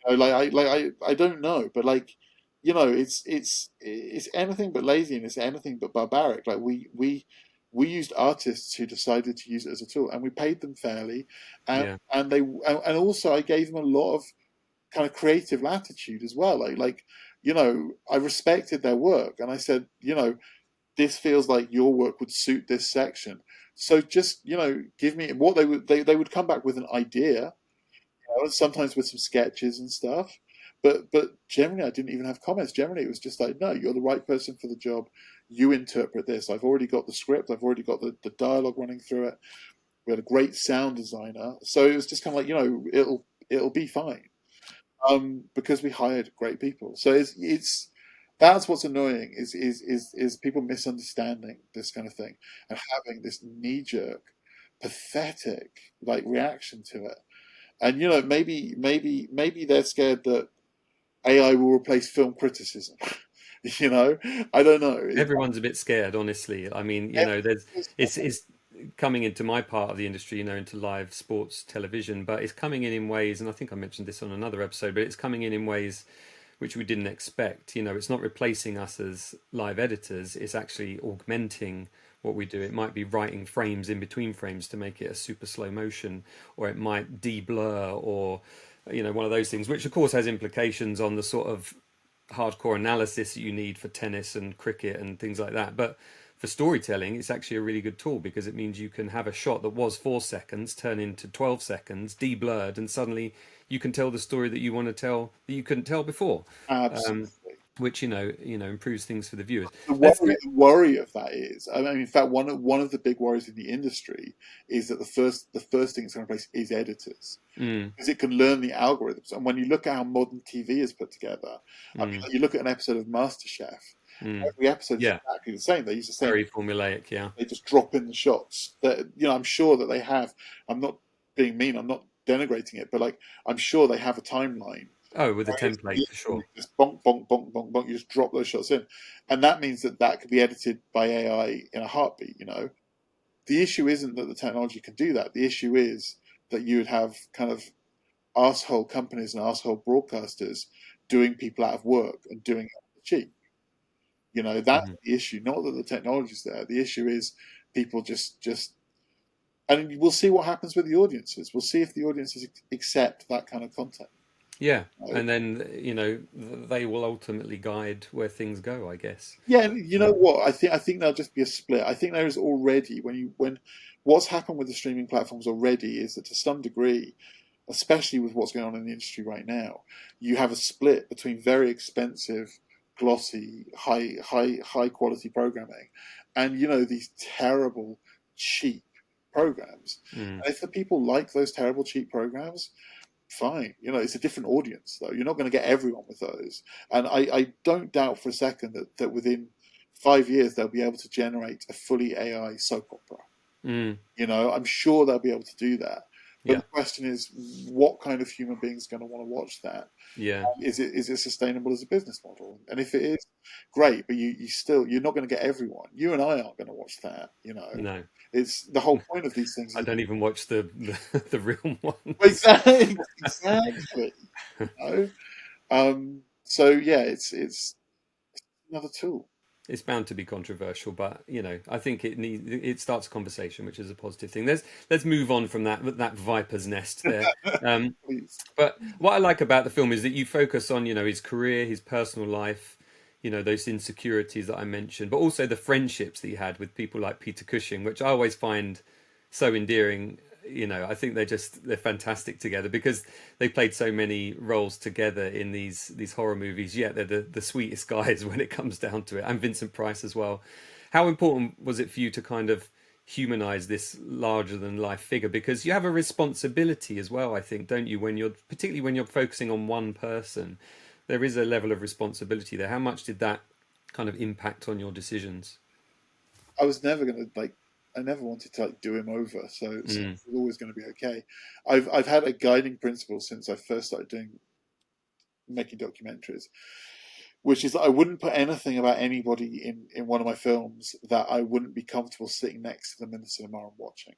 I don't know, but like, it's anything but lazy and it's anything but barbaric. Like we used artists who decided to use it as a tool, and we paid them fairly, yeah, and also I gave them a lot of kind of creative latitude as well. I respected their work, and I said, this feels like your work would suit this section. So just give me what they would come back with an idea, sometimes with some sketches and stuff. But generally, I didn't even have comments. Generally, it was just like, no, you're the right person for the job. You interpret this. I've already got the script. I've already got the dialogue running through it. We had a great sound designer, so it was just kind of like, it'll be fine, because we hired great people. So it's that's what's annoying is people misunderstanding this kind of thing and having this knee jerk, pathetic like reaction to it. And maybe they're scared that AI will replace film criticism. I don't know. everyone's a bit scared, honestly. I mean, it's coming into my part of the industry, into live sports television, but it's coming in ways, and I think I mentioned this on another episode, but it's coming in ways which we didn't expect. It's not replacing us as live editors, it's actually augmenting what we do. It might be writing frames in between frames to make it a super slow motion, or it might de-blur, or one of those things, which of course has implications on the sort of hardcore analysis that you need for tennis and cricket and things like that. But for storytelling, it's actually a really good tool because it means you can have a shot that was 4 seconds turn into 12 seconds, de-blurred, and suddenly you can tell the story that you want to tell that you couldn't tell before. Absolutely. Which improves things for the viewers. The Let's worry, the worry of that is, I mean, in fact, one of the big worries in the industry is that the first thing it's going to replace is editors, mm, because it can learn the algorithms. And when you look at how modern TV is put together, I mean, mm, you look at an episode of MasterChef. mm. Every episode is Yeah, exactly the same. They use the same. very formulaic. Yeah. They just drop in the shots. That I'm sure that they have. I'm not being mean. I'm not denigrating it, but like I'm sure they have a timeline. Oh, with a It's template for literally sure. just bonk, bonk, bonk, bonk, bonk. You just drop those shots in, and that means that could be edited by AI in a heartbeat. The issue isn't that the technology can do that. The issue is that you would have kind of arsehole companies and arsehole broadcasters doing people out of work and doing it cheap. That's Hmm. the issue. Not that the technology's there. The issue is people just, and we'll see what happens with the audiences. We'll see if the audiences accept that kind of content. Yeah, Uh, and then they will ultimately guide where things go, I guess. yeah, and you know what? I think there'll just be a split. I think there is already when what's happened with the streaming platforms already is that to some degree, especially with what's going on in the industry right now, you have a split between very expensive, glossy, high quality programming, and these terrible, cheap programs. Mm. And if the people like those terrible, cheap programs, fine. It's a different audience, though. You're not going to get everyone with those. And I don't doubt for a second that within 5 years they'll be able to generate a fully AI soap opera. Mm. I'm sure they'll be able to do that. But Yeah, the question is, what kind of human being is going to want to watch that? yeah, Is it sustainable as a business model? And if it is, great. But you're not going to get everyone. You and I aren't going to watch that. no. It's the whole point of these things. I don't even watch the real ones. Exactly. You know? So yeah, it's another tool. It's bound to be controversial, but I think it starts a conversation, which is a positive thing. Let's move on from that viper's nest there. Um, Please. but what I like about the film is that you focus on his career, his personal life, those insecurities that I mentioned, but also the friendships that he had with people like Peter Cushing, which I always find so endearing. I think they're fantastic together because they played so many roles together in these horror movies. Yet they're the sweetest guys when it comes down to it, and Vincent Price as well. How important was it for you to kind of humanize this larger than life figure, because you have a responsibility as well, I think, don't you, particularly when you're focusing on one person? There is a level of responsibility there. How much did that kind of impact on your decisions? I was never going to like. I never wanted to like do him over, so it Mm, was always going to be okay. I've had a guiding principle since I first started doing making documentaries, which is that I wouldn't put anything about anybody in one of my films that I wouldn't be comfortable sitting next to them in the cinema and watching.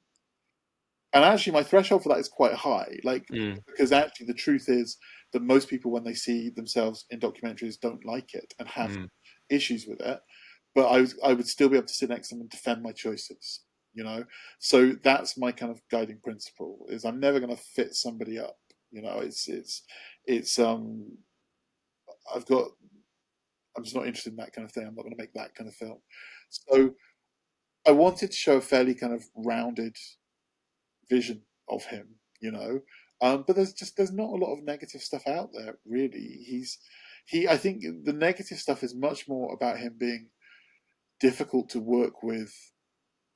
And actually, my threshold for that is quite high, like mm, because actually the truth is that most people, when they see themselves in documentaries, don't like it and have mm, issues with it. But I would still be able to sit next to them and defend my choices. You know, so that's my kind of guiding principle: is I'm never going to fit somebody up. You know, it's I've got I'm just not interested in that kind of thing. I'm not going to make that kind of film. So I wanted to show a fairly kind of rounded vision of him, you know. But there's not a lot of negative stuff out there really. I think the negative stuff is much more about him being difficult to work with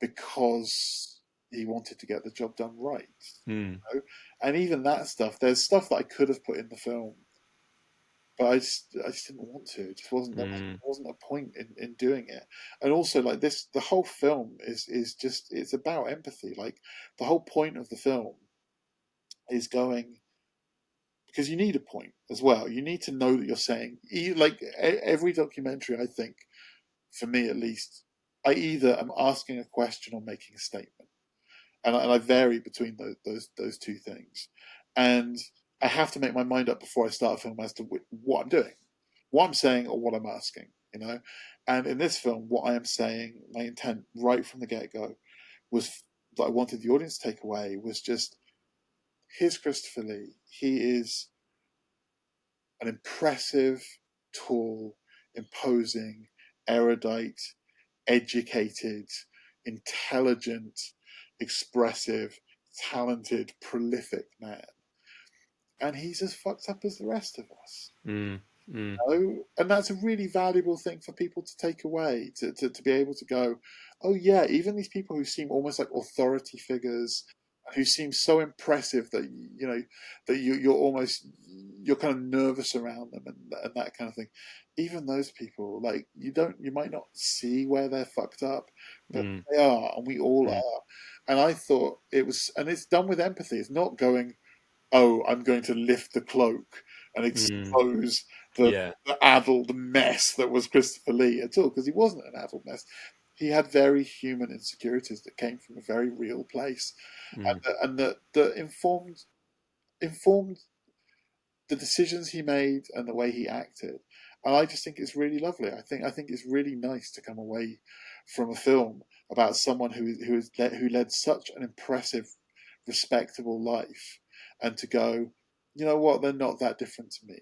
because he wanted to get the job done right. mm, You know? And even that stuff, there's stuff that I could have put in the film, but I just didn't want to. It just mm, wasn't a point in doing it. And also, like this, the whole film is just it's about empathy. Like the whole point of the film is going because you need a point as well. You need to know that you're saying like every documentary. I think for me at least, I either am asking a question or making a statement, and I vary between those two things, and I have to make my mind up before I start a film as to what I'm doing, what I'm saying, or what I'm asking. You know, and in this film, what I am saying, my intent right from the get go was that I wanted the audience to take away was just here's Christopher Lee. He is an impressive, tall, imposing, erudite, educated, intelligent, expressive, talented, prolific man. And he's as fucked up as the rest of us. mm, mm, Know? And that's a really valuable thing for people to take away, to be able to go, oh yeah, even these people who seem almost like authority figures, who seem so impressive that you know that you're kind of nervous around them and that kind of thing. Even those people, like you might not see where they're fucked up, but mm, they are, and we all mm, are. And I thought it was, and it's done with empathy. It's not going, oh, I'm going to lift the cloak and mm. expose the Yeah. the mess that was Christopher Lee at all, because he wasn't an addled mess. He had very human insecurities that came from a very real place, Mm, and that informed the decisions he made and the way he acted. And I just think it's really lovely. I think it's really nice to come away from a film about someone who led such an impressive, respectable life, and to go, you know what, they're not that different to me.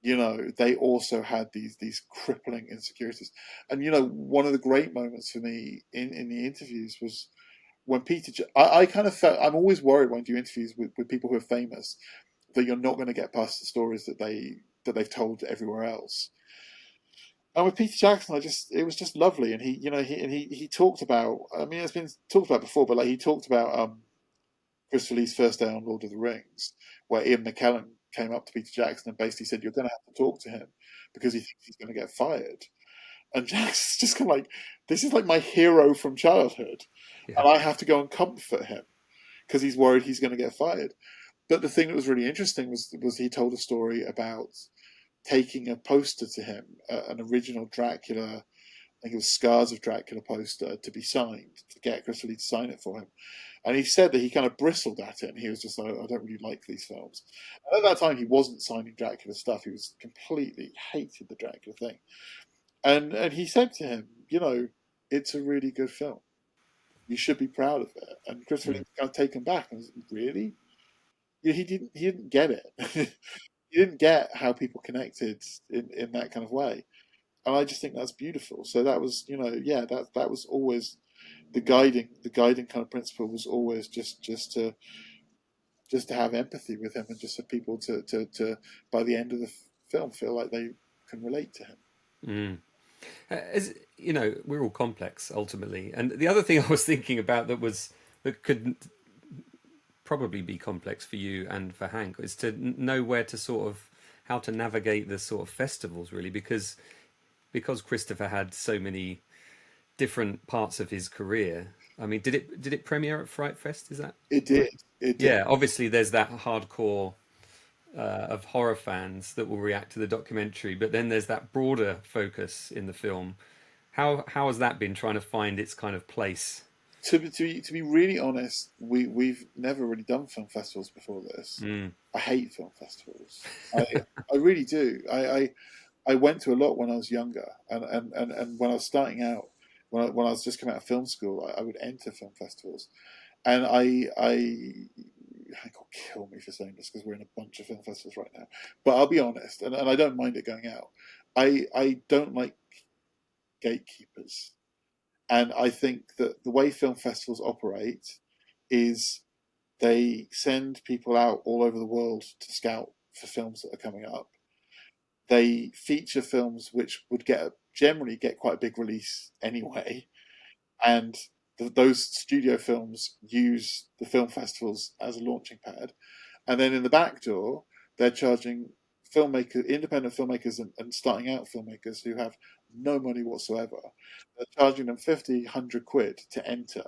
You know, they also had these crippling insecurities. And you know, one of the great moments for me in the interviews was when I kind of felt I'm always worried when I do interviews with people who are famous that you're not going to get past the stories that they've told everywhere else. And with Peter Jackson, it was just lovely, and he talked about. I mean, it's been talked about before, but like he talked about Christopher Lee's first day on Lord of the Rings, where Ian McKellen came up to Peter Jackson and basically said, "You're going to have to talk to him because he thinks he's going to get fired." And Jackson's just kind of like, "This is like my hero from childhood, yeah. and I have to go and comfort him because he's worried he's going to get fired." But the thing that was really interesting was he told a story about taking a poster to him, an original Dracula, I think it was Scars of Dracula poster, to be signed, to get Chris Lee to sign it for him. And he said that he kind of bristled at it, and he was just like, I don't really like these films. And at that time, he wasn't signing Dracula stuff. He was completely hated the Dracula thing. And he said to him, it's a really good film. You should be proud of it. And Christopher Lee Mm. was kind of taken back and was, really? Yeah, he didn't get it. He didn't get how people connected in that kind of way. And I just think that's beautiful. So that was, yeah, that was always the guiding kind of principle was always just to have empathy with him, and just for people to by the end of the film feel like they can relate to him. Mm. As you know, we're all complex ultimately. And the other thing I was thinking about that could probably be complex for you and for Hank is to know where to sort of how to navigate the sort of festivals really, because Christopher had so many different parts of his career. I mean, did it premiere at Fright Fest? Is that It right? did. It did. Yeah, obviously there's that hardcore of horror fans that will react to the documentary, but then there's that broader focus in the film. How has that been trying to find its kind of place? To be really honest, we've never really done film festivals before this. Mm. I hate film festivals. I really do. I went to a lot when I was younger, and when I was starting out, when I was just coming out of film school, I would enter film festivals, and God kill me for saying this because we're in a bunch of film festivals right now. But I'll be honest, and I don't mind it going out. I don't like gatekeepers, and I think that the way film festivals operate is they send people out all over the world to scout for films that are coming up. They feature films which would generally get quite a big release anyway, and those studio films use the film festivals as a launching pad. And then in the back door, they're charging independent filmmakers, and starting out filmmakers who have no money whatsoever. They're charging them 50, 100 quid to enter,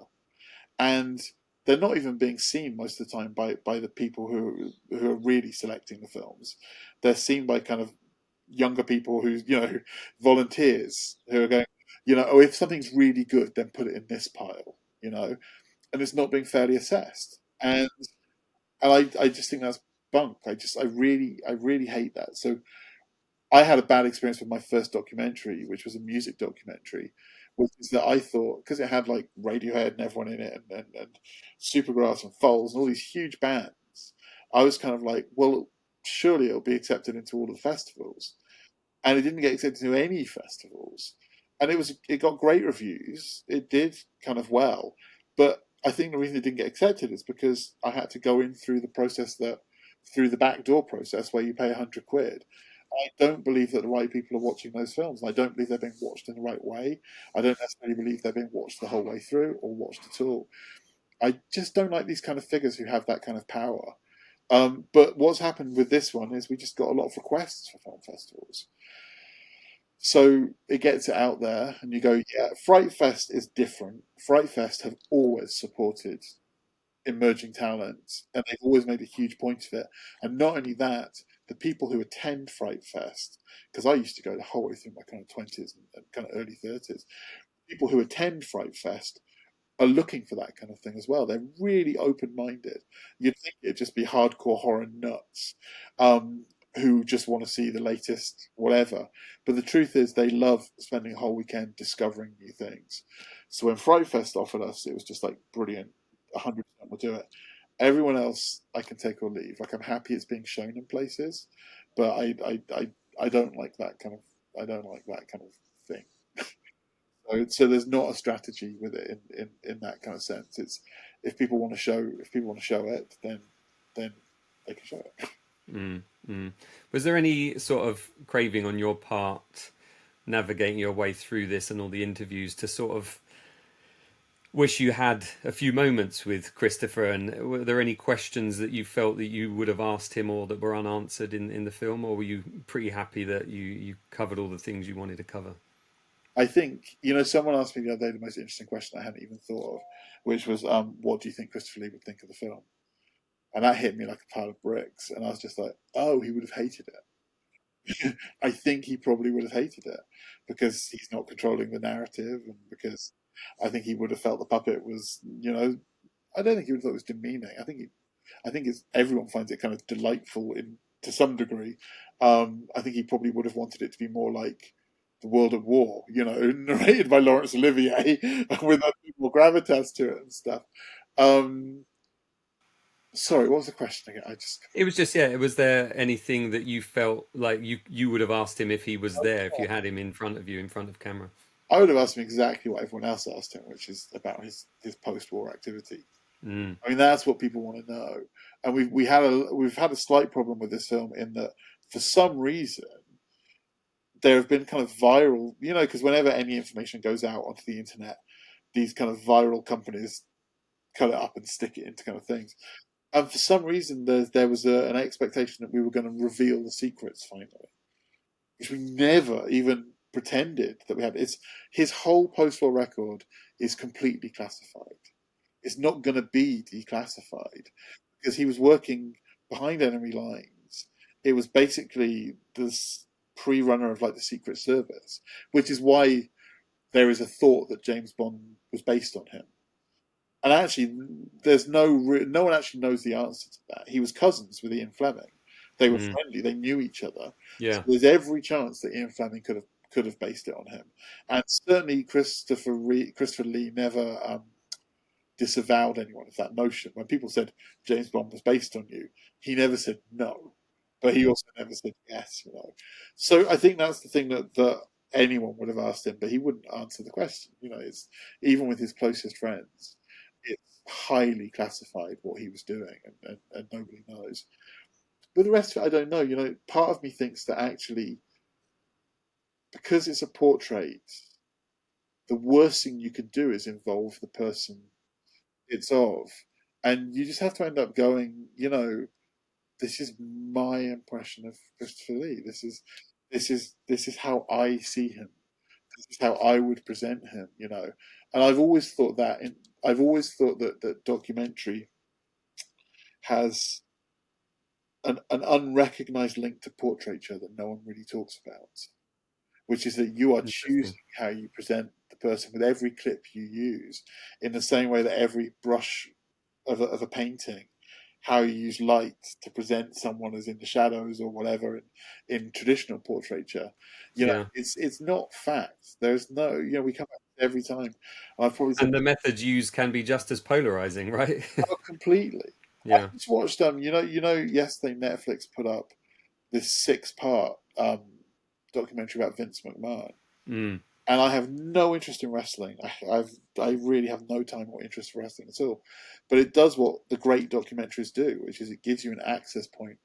and they're not even being seen most of the time by the people who are really selecting the films. They're seen by kind of younger people who volunteers who are going, oh, if something's really good, then put it in this pile, and it's not being fairly assessed. And I just think that's bunk. I really hate that. So I had a bad experience with my first documentary, which was a music documentary, which is that I thought, because it had like Radiohead and everyone in it, and Supergrass and Foals and all these huge bands, I was kind of like, well, surely it'll be accepted into all of the festivals, and it didn't get accepted into any festivals. And it got great reviews. It did kind of well, but I think the reason it didn't get accepted is because I had to go in through the back door process where you pay 100 quid. I don't believe that the right people are watching those films, and I don't believe they're being watched in the right way. I don't necessarily believe they're being watched the whole way through or watched at all. I just don't like these kind of figures who have that kind of power. But what's happened with this one is we just got a lot of requests for film festivals. So it gets it out there, and you go, yeah, Fright Fest is different. Fright Fest have always supported emerging talent, and they've always made a huge point of it. And not only that, the people who attend Fright Fest, because I used to go the whole way through my kind of 20s and kind of early 30s, people who attend Fright Fest are looking for that kind of thing as well. They're really open-minded. You'd think it'd just be hardcore horror nuts, who just want to see the latest whatever. But the truth is, they love spending a whole weekend discovering new things. So when Fright Fest offered us, it was just like brilliant. 100% will do it. Everyone else, I can take or leave. Like, I'm happy it's being shown in places, but I don't like that kind of thing. So there's not a strategy with it in that kind of sense. It's if people want to show it, then they can show it. Mm. Mm. Was there any sort of craving on your part navigating your way through this and all the interviews to sort of wish you had a few moments with Christopher? And were there any questions that you felt that you would have asked him or that were unanswered in the film, or were you pretty happy that you covered all the things you wanted to cover? I think someone asked me the other day the most interesting question I hadn't even thought of, which was, what do you think Christopher Lee would think of the film? And that hit me like a pile of bricks, and I was just like, oh, he would have hated it. I think he probably would have hated it because he's not controlling the narrative, and because I think he would have felt the puppet was, I don't think he would have thought it was demeaning. I think everyone finds it kind of delightful to some degree. I think he probably would have wanted it to be more like the World at War, narrated by Laurence Olivier with a bit more gravitas to it and stuff. Um, Sorry, what was the question again? I just It was just, yeah, was there anything that you felt like you would have asked him if he was there, if you had him in front of you, in front of camera? I would have asked him exactly what everyone else asked him, which is about his post-war activity. Mm, I mean, that's what people want to know. And we've had a slight problem with this film in that for some reason there have been kind of viral, because whenever any information goes out onto the internet, these kind of viral companies cut it up and stick it into kind of things. And for some reason, there was an expectation that we were going to reveal the secrets finally, which we never even pretended that we had. It's his whole post-war record is completely classified. It's not going to be declassified because he was working behind enemy lines. It was basically this pre-runner of like the Secret Service, which is why there is a thought that James Bond was based on him. And actually, there's no one actually knows the answer to that. He was cousins with Ian Fleming. They were mm, friendly. They knew each other. So yeah, there's every chance that Ian Fleming could have based it on him. And certainly Christopher Lee never disavowed anyone of that notion. When people said James Bond was based on you, he never said no, but he also never said yes. So I think that's the thing that anyone would have asked him, but he wouldn't answer the question. It's even with his closest friends, it's highly classified what he was doing, and nobody knows. With the rest of it, I don't know. Part of me thinks that actually, because it's a portrait, the worst thing you could do is involve the person it's of. And you just have to end up going, this is my impression of Christopher Lee. This is how I see him. This is how I would present him. And I've always thought that documentary has an unrecognized link to portraiture that no one really talks about, which is that you are interesting. choosing how you present the person with every clip you use, in the same way that every brush of a painting, how you use light to present someone as in the shadows or whatever in traditional portraiture. Yeah, It's not fact. There's no, we come back to it every time. I've probably said, and the methods used can be just as polarizing, right? oh, completely. I Yeah. just watched yesterday Netflix put up this 6-part documentary about Vince McMahon, Mm, and I have no interest in wrestling. I really have no time or interest for wrestling at all. But it does what the great documentaries do, which is it gives you an access point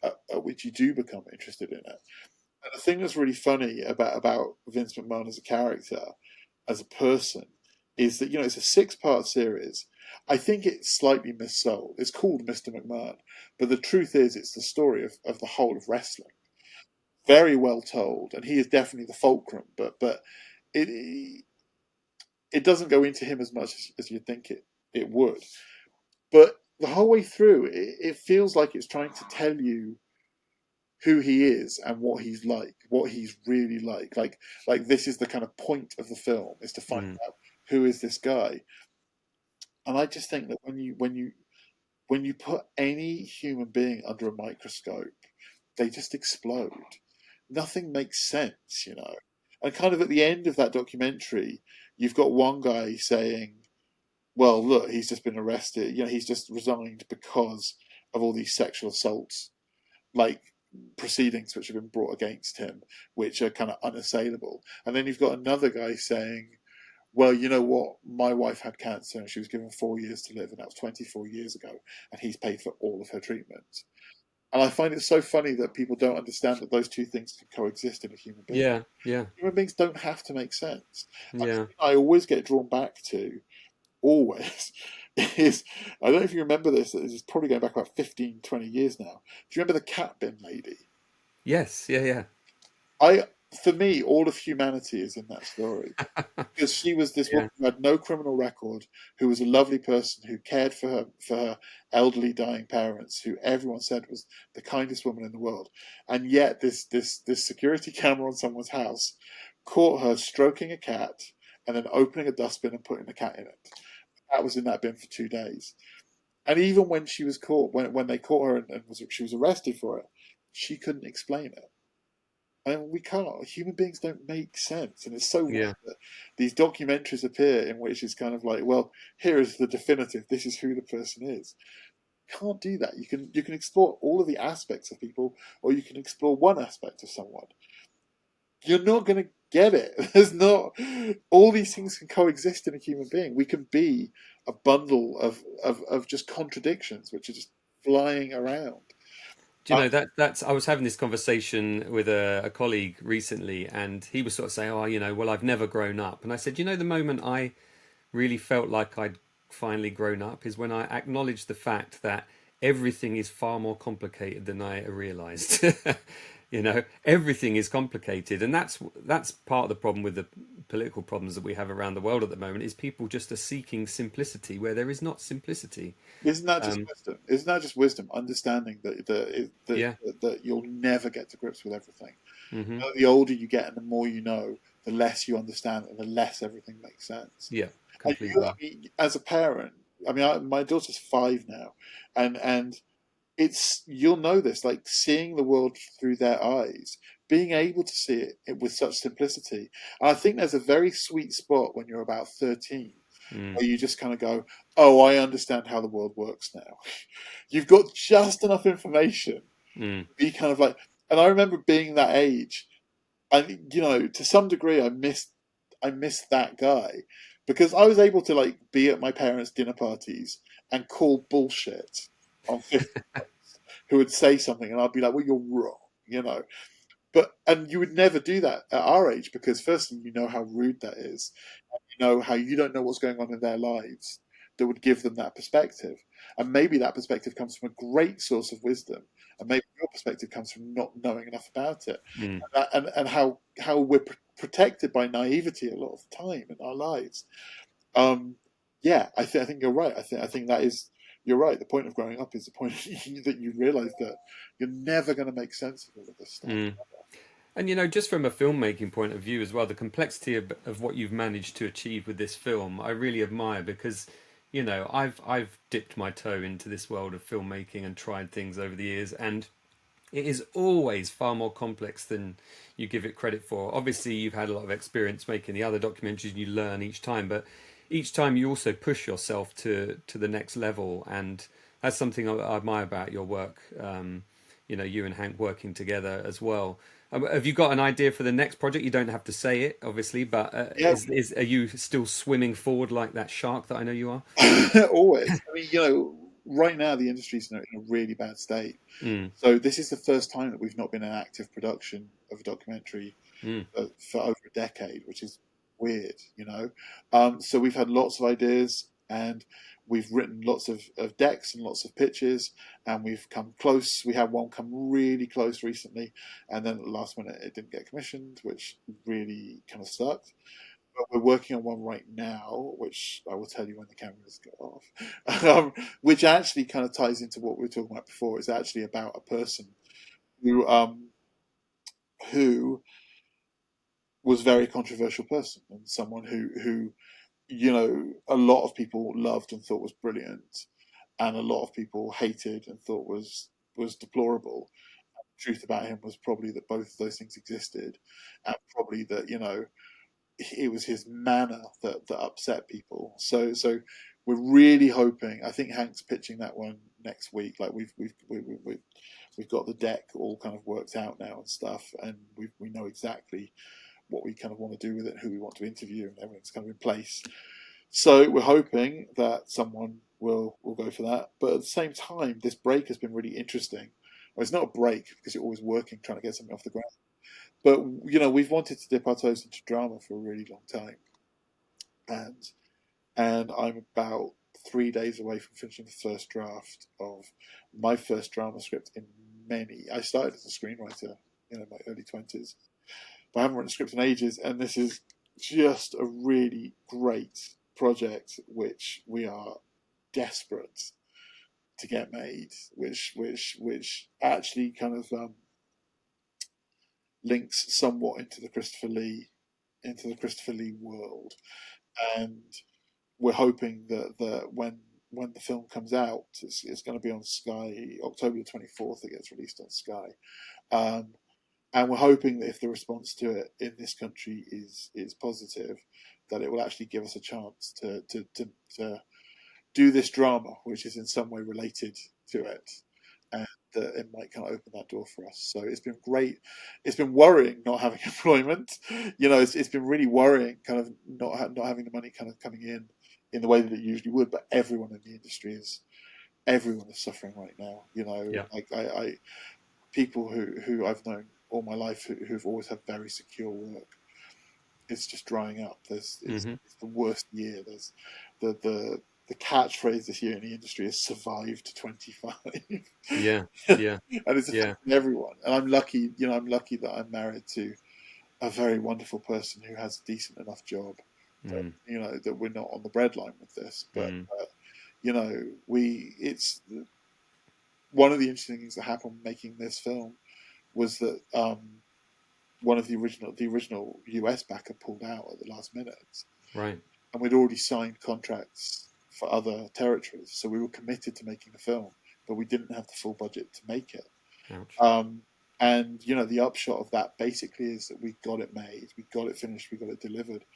at which you do become interested in it. And the thing that's really funny about Vince McMahon as a character, as a person, is that it's a 6-part series. I think it's slightly missold. It's called Mr. McMahon, but the truth is it's the story of the whole of wrestling. Very well told, and he is definitely the fulcrum. But it it doesn't go into him as much as you'd think it would. But the whole way through, it feels like it's trying to tell you who he is and what he's like, what he's really like. Like this is the kind of point of the film, is to find mm, out who is this guy. And I just think that when you put any human being under a microscope, they just explode. Nothing makes sense. And kind of at the end of that documentary, you've got one guy saying, well, look, he's just been arrested. He's just resigned because of all these sexual assaults, like proceedings which have been brought against him, which are kind of unassailable. And then you've got another guy saying, well, you know what? My wife had cancer and she was given 4 years to live, and that was 24 years ago, and he's paid for all of her treatment. And I find it so funny that people don't understand that those two things can coexist in a human being. yeah, yeah, Human beings don't have to make sense. And the yeah. thing I always get drawn back to, always, is, I don't know if you remember this, this is probably going back about 15, 20 years now. Do you remember the cat bin lady? Yes, yeah, yeah. I, for me, all of humanity is in that story. Because she was this Yeah. woman who had no criminal record, who was a lovely person, who cared for her elderly dying parents, who everyone said was the kindest woman in the world, and yet this security camera on someone's house caught her stroking a cat and then opening a dustbin and putting the cat in it. That was in that bin for 2 days, and even when she was caught, when they caught her and she was arrested for it, she couldn't explain it. And we can't. Human beings don't make sense, and it's so weird Yeah. that these documentaries appear in which it's kind of like, well, here is the definitive. This is who the person is. You can't do that. You can explore all of the aspects of people, or you can explore one aspect of someone. You're not going to get it. There's not. All these things can coexist in a human being. We can be a bundle of just contradictions, which are just flying around. Do you know that's I was having this conversation with a colleague recently, and he was sort of saying, "Oh, well, I've never grown up." And I said, the moment I really felt like I'd finally grown up is when I acknowledged the fact that everything is far more complicated than I realized. Everything is complicated, and that's part of the problem with the political problems that we have around the world at the moment. Is people just are seeking simplicity where there is not simplicity. Isn't that just Um, wisdom? Isn't that just wisdom? Understanding yeah. that you'll never get to grips with everything. Hmm. The older you get and the more you know, the less you understand and the less everything makes sense. Yeah. And you, I Completely. mean, as a parent, I mean, my daughter's 5 now, and it's you'll know this, like seeing the world through their eyes, being able to see it with such simplicity. And I think there's a very sweet spot when you're about 13 Mm, where you just kind of go, "Oh, I understand how the world works now." You've got just enough information mm. to be kind of like. And I remember being that age, and to some degree, I missed that guy because I was able to like be at my parents' dinner parties and call bullshit on 50 who would say something, and I'd be like, "Well, you're wrong," you know. And you would never do that at our age because firstly, you know how rude that is, you know how you don't know what's going on in their lives that would give them that perspective, and maybe that perspective comes from a great source of wisdom, and maybe your perspective comes from not knowing enough about it, Mm. and how we're protected by naivety a lot of the time in our lives. Um, yeah, I think you're right. I think that is you're right. The point of growing up is the point that you realise that you're never going to make sense of all of this stuff. Mm. And just from a filmmaking point of view as well, the complexity of what you've managed to achieve with this film, I really admire because, I've dipped my toe into this world of filmmaking and tried things over the years, and it is always far more complex than you give it credit for. Obviously, you've had a lot of experience making the other documentaries, and you learn each time, but each time you also push yourself to the next level, and that's something I admire about your work. You and Hank working together as well. Have you got an idea for the next project? You don't have to say it, obviously, but Yeah, are you still swimming forward like that shark that I know you are? always. I mean, right now the industry's in a really bad state. Mm, So this is the first time that we've not been in active production of a documentary mm, for over a decade, which is weird, So we've had lots of ideas and we've written lots of decks and lots of pitches, and we've come close. We had one come really close recently, and then at the last minute it didn't get commissioned, which really kind of sucked. But we're working on one right now, which I will tell you when the cameras go off, which actually kind of ties into what we were talking about before. It's actually about a person who who was a very controversial person and someone who a lot of people loved and thought was brilliant, and a lot of people hated and thought was deplorable. The truth about him was probably that both of those things existed, and probably that it was his manner that upset people. So we're really hoping. I think Hank's pitching that one next week. Like we've got the deck all kind of worked out now and stuff, and we know exactly what we kind of want to do with it, who we want to interview, and everything's kind of in place. So we're hoping that someone will go for that. But at the same time, this break has been really interesting. Well, it's not a break because you're always working, trying to get something off the ground. But we've wanted to dip our toes into drama for a really long time, and I'm about 3 days away from finishing the first draft of my first drama script in many. I started as a screenwriter, in my early 20s, but I haven't written a script in ages, and this is just a really great project, which we are desperate to get made, which actually kind of links somewhat into the Christopher Lee world, and we're hoping that when the film comes out, it's going to be on Sky October the 24th. It gets released on Sky. Um, And we're hoping that if the response to it in this country is positive, that it will actually give us a chance to do this drama, which is in some way related to it, and that it might kind of open that door for us. So it's been great. It's been worrying not having employment. It's been really worrying, kind of not having the money kind of coming in the way that it usually would. But everyone in the industry everyone is suffering right now. Yeah. Like I people who I've known all my life who've always had very secure work, it's just drying up. Mm-hmm. It's the worst year. There's the catchphrase this year in the industry is "survived 25," Yeah. Yeah. and it's Yeah. affecting everyone. And I'm lucky, I'm lucky that I'm married to a very wonderful person who has a decent enough job that Mm. that we're not on the breadline with this. But Mm. it's one of the interesting things that happened making this film was that one of the original US backer pulled out at the last minute, Right. and we'd already signed contracts for other territories, so we were committed to making the film, but we didn't have the full budget to make it. Ouch. And the upshot of that basically is that we got it made, we got it finished, we got it delivered,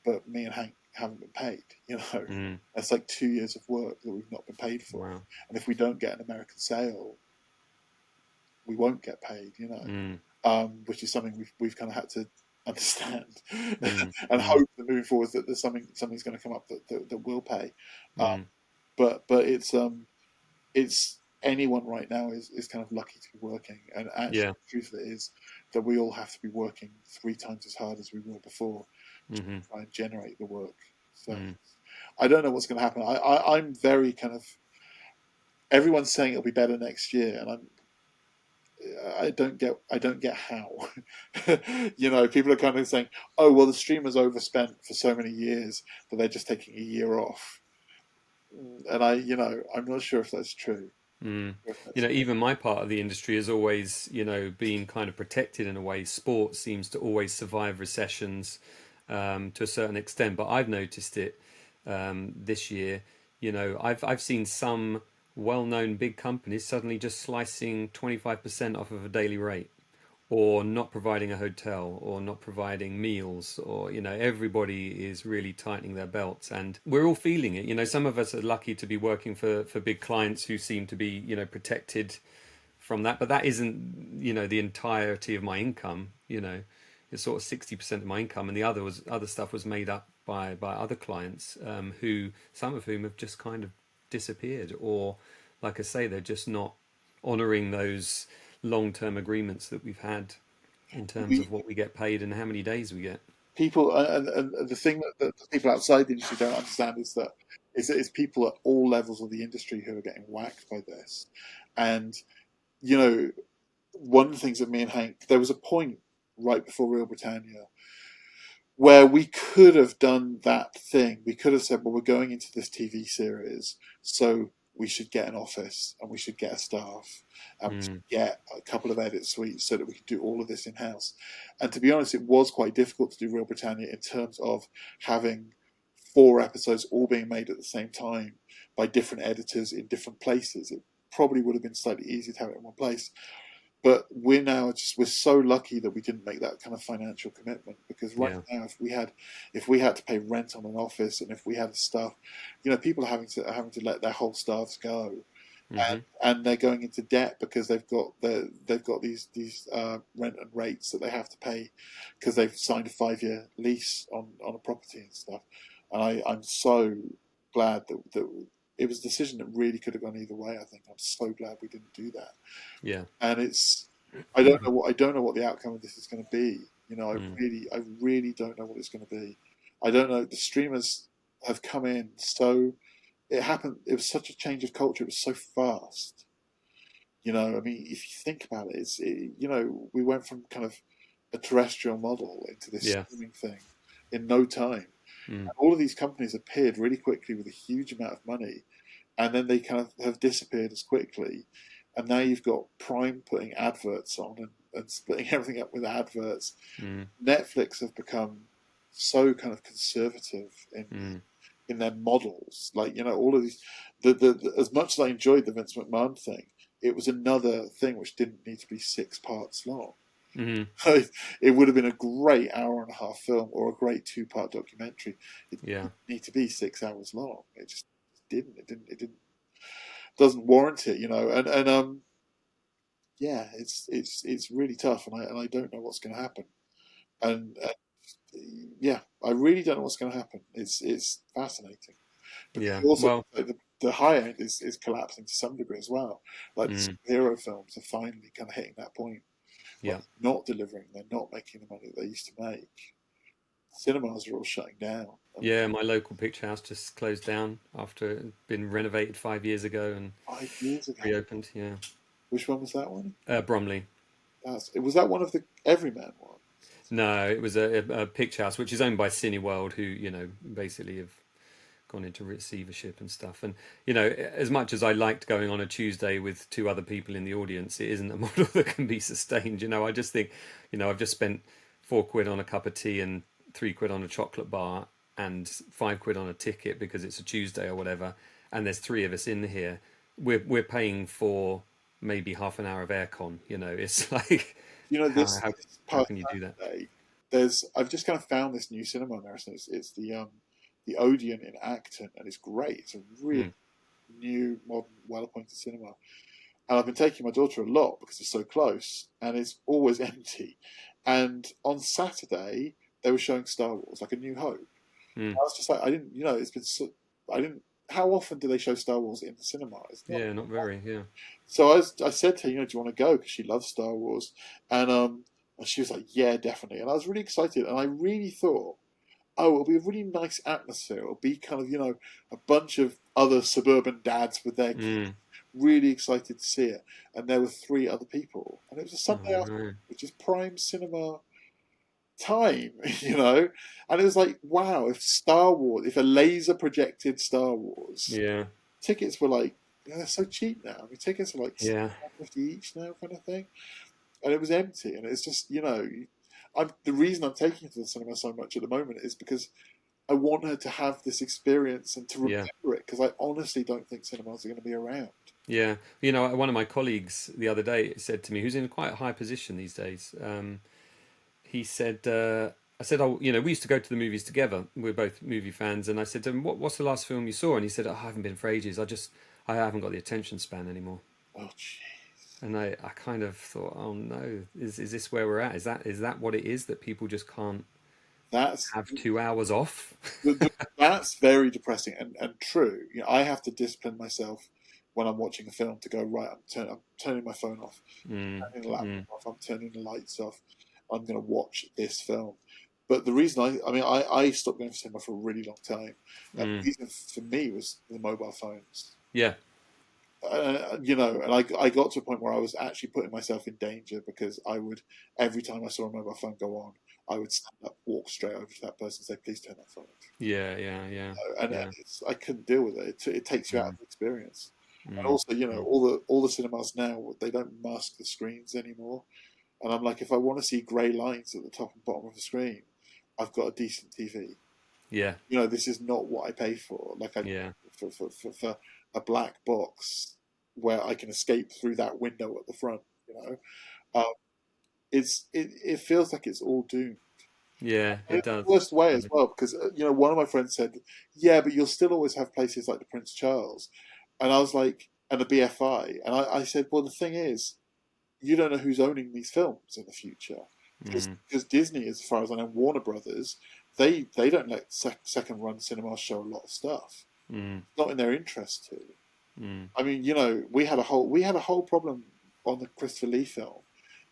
but me and Hank haven't been paid. Mm. That's like 2 years of work that we've not been paid for. Wow. And if we don't get an American sale, we won't get paid. Mm. Which is something we've kind of had to understand Mm. and Mm. hope that moving forward that there's something's going to come up that will pay. Mm. But it's anyone right now is kind of lucky to be working, and actually Yeah. the truth of it is that we all have to be working 3 times as hard as we were before to Mm-hmm. try and generate the work. So Mm. I don't know what's going to happen. I'm very kind of, everyone's saying it'll be better next year, and I don't get how. People are kind of saying, oh well, the streamers overspent for so many years that they're just taking a year off, and I'm not sure if that's true. Mm. If that's Even my part of the industry has always, been kind of protected in a way. Sports seems to always survive recessions to a certain extent, but I've noticed it this year. I've seen some well-known big companies suddenly just slicing 25% off of a daily rate, or not providing a hotel, or not providing meals, or everybody is really tightening their belts, and we're all feeling it. Some of us are lucky to be working for big clients who seem to be protected from that, but that isn't the entirety of my income. It's sort of 60% of my income, and the other stuff was made up by other clients, who, some of whom have just kind of disappeared, or like I say, they're just not honoring those long-term agreements that we've had in terms we of what we get paid and how many days we get. people and the thing that people outside the industry don't understand is that it's people at all levels of the industry who are getting whacked by this, and you know one of the things that me and Hank, there was a point right before Real Britannia where we could have done that thing. We could have said, well, we're going into this TV series, so we should get an office and we should get a staff and we should Mm. get a couple of edit suites so that we could do all of this in house. And to be honest, it was quite difficult to do Real Britannia in terms of having 4 episodes all being made at the same time by different editors in different places. It probably would have been slightly easier to have it in one place, but we're so lucky that we didn't make that kind of financial commitment, because right Yeah. now if we had to pay rent on an office, and if we had staff, people are having to let their whole staffs go, Hmm. and they're going into debt because they've got these rent and rates that they have to pay because they've signed a 5-year lease on a property and stuff. And I'm so glad that it was a decision that really could have gone either way. I think I'm so glad we didn't do that. Yeah. And I don't know what the outcome of this is going to be. Mm. I really don't know what it's going to be. I don't know. The streamers have come in, so it happened. It was such a change of culture. It was so fast. I mean, if you think about it, we went from kind of a terrestrial model into this Yeah. streaming thing in no time. Mm. And all of these companies appeared really quickly with a huge amount of money, and then they kind of have disappeared as quickly. And now you've got Prime putting adverts on and splitting everything up with adverts. Mm. Netflix have become so kind of conservative Mm. in their models. Like, all of these, as much as I enjoyed the Vince McMahon thing, it was another thing which didn't need to be 6 parts long. Mm. It would have been a great hour and a half film or a great 2-part documentary. It Yeah. didn't need to be 6 hours long. It just didn't. It doesn't warrant it, And yeah, it's really tough, and I don't know what's going to happen. And yeah, I really don't know what's going to happen. It's fascinating because Yeah. also Well. like, the high end is collapsing to some degree as well. Like the Mm. superhero films are finally kind of hitting that point. Like Yeah. not delivering, they're not making the money that they used to make. Cinemas are all shutting down. And Yeah. My local picture house just closed down after it had been renovated 5 years ago and 5 years ago, reopened. Yeah. which one was that one? Bromley. Was that one of the Everyman ones? No, it was a picture house which is owned by Cineworld, who basically have gone into receivership and stuff. And as much as I liked going on a Tuesday with two other people in the audience, it isn't a model that can be sustained. I just think, I've just spent £4 on a cup of tea and £3 on a chocolate bar and £5 on a ticket because it's a Tuesday or whatever. And there's three of us in here. We're paying for maybe half an hour of aircon. It's like This how past can you do that? Saturday, I've just kind of found this new cinema there. So it's the Odeon in Acton, and it's great. It's a really Mm, new, modern, well-appointed cinema. And I've been taking my daughter a lot because it's so close, and it's always empty. And on Saturday, they were showing Star Wars, like A New Hope. mm. I was just like, I didn't, it's been so, I didn't. How often do they show Star Wars in the cinema? It's not. Yeah, not very. Yeah. So I said to her, do you want to go? Because she loves Star Wars, and she was like, yeah, definitely. And I was really excited, and I really thought, oh, it'll be a really nice atmosphere. It'll be kind of a bunch of other suburban dads with their kids, Mm. really excited to see it. And there were three other people, and it was a Oh, Sunday afternoon, no. which is prime cinema time, And it was like, wow, if a laser projected Star Wars, Yeah. tickets were like, they're so cheap now. I mean, tickets are like Yeah. £7.50 each now, kind of thing. And it was empty, and it's just, the reason I'm taking her to the cinema so much at the moment is because I want her to have this experience and to Yeah. remember it, because I honestly don't think cinemas are going to be around. Yeah. One of my colleagues the other day said to me, who's in quite a high position these days, he said, I said, oh, we used to go to the movies together. We're both movie fans. And I said to him, what's the last film you saw? And he said, oh, I haven't been for ages. I haven't got the attention span anymore. Oh, jeez. And I kind of thought, oh no, is this where we're at? Is that what it is, that people just can't That's have 2 hours off? that's very depressing and true. I have to discipline myself when I'm watching a film to go, right, I'm turning my phone off, Mm, turning the laptop mm, off, I'm turning the lights off. I'm going to watch this film. But the reason I stopped going to cinema for a really long time. And mm. the reason for me was the mobile phones. Yeah, And I got to a point where I was actually putting myself in danger, because I would, every time I saw a mobile phone go on, I would stand up, walk straight over to that person, and say, "Please turn that phone off." yeah, yeah, yeah, And yeah. I couldn't deal with it. It takes you out of Mm, the experience. And mm, also, mm. all the cinemas now, they don't mask the screens anymore. And I'm like, if I want to see grey lines at the top and bottom of the screen, I've got a decent TV. Yeah, This is not what I pay for. Like, I yeah, for a black box where I can escape through that window at the front. Um, it feels like it's all doomed. yeah. And It it's does. the worst way It as does. well, because one of my friends said, "Yeah, but you'll still always have places like the Prince Charles," and I was like, and the BFI, and I said, well, the thing is, you don't know who's owning these films in the future, because Mm, Disney, as far as I know, Warner Brothers, they don't let second run cinemas show a lot of stuff. mm, It's not in their interest to. mm, I mean, we had a whole problem on the Christopher Lee film,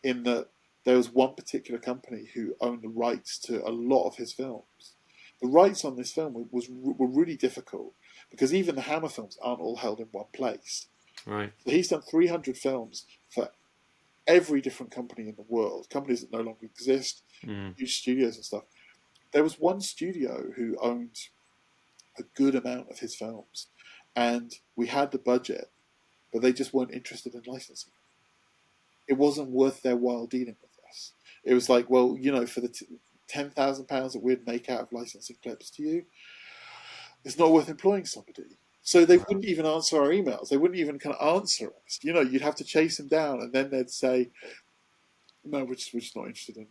in that there was one particular company who owned the rights to a lot of his films. The rights on this film were really difficult, because even the Hammer films aren't all held in one place. right. So he's done 300 films for every different company in the world, companies that no longer exist, Mm, huge studios and stuff. There was one studio who owned a good amount of his films, and we had the budget, but they just weren't interested in licensing. It wasn't worth their while dealing with us. It was like, well, for the £10,000 that we'd make out of licensing clips to you, it's not worth employing somebody. So they wow. wouldn't even answer our emails. They wouldn't even kind of answer us. You'd have to chase them down, and then they'd say, No, we're just not interested in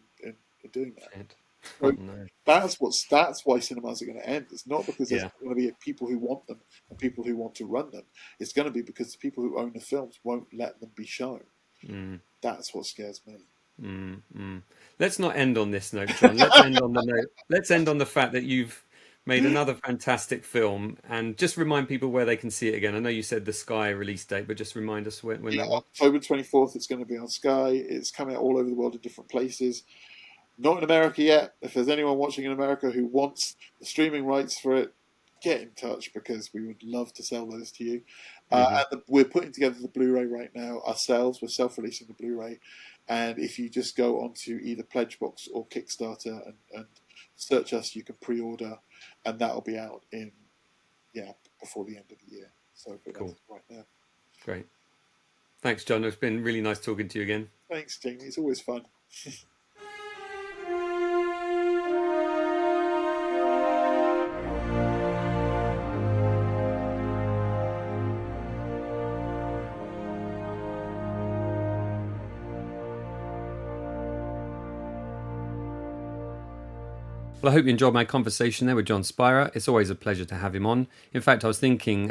doing that. Shit. So Oh no. that's why cinemas are going to end. It's not because there's Yeah. going to be people who want them and people who want to run them. It's going to be because the people who own the films won't let them be shown. Mm. That's what scares me. Let's not end on this note, Jon. Let's end on the note. Let's end on the fact that you've made another fantastic film, and just remind people where they can see it again. I know you said the Sky release date, but just remind us when Yeah, that was. October 24th. It's going to be on Sky. It's coming out all over the world in different places. Not in America yet. If there's anyone watching in America who wants the streaming rights for it, get in touch because we would love to sell those to you. Hmm. We're putting together the Blu-ray right now ourselves. We're self-releasing the Blu-ray, and if you just go onto either Pledgebox or Kickstarter and search us, you can pre-order, and that'll be out in before the end of the year. So Cool. that's right now. Great. Thanks, Jon. It's been really nice talking to you again. Thanks, Jamie. It's always fun. Well, I hope you enjoyed my conversation there with Jon Spira. It's always a pleasure to have him on. In fact, I was thinking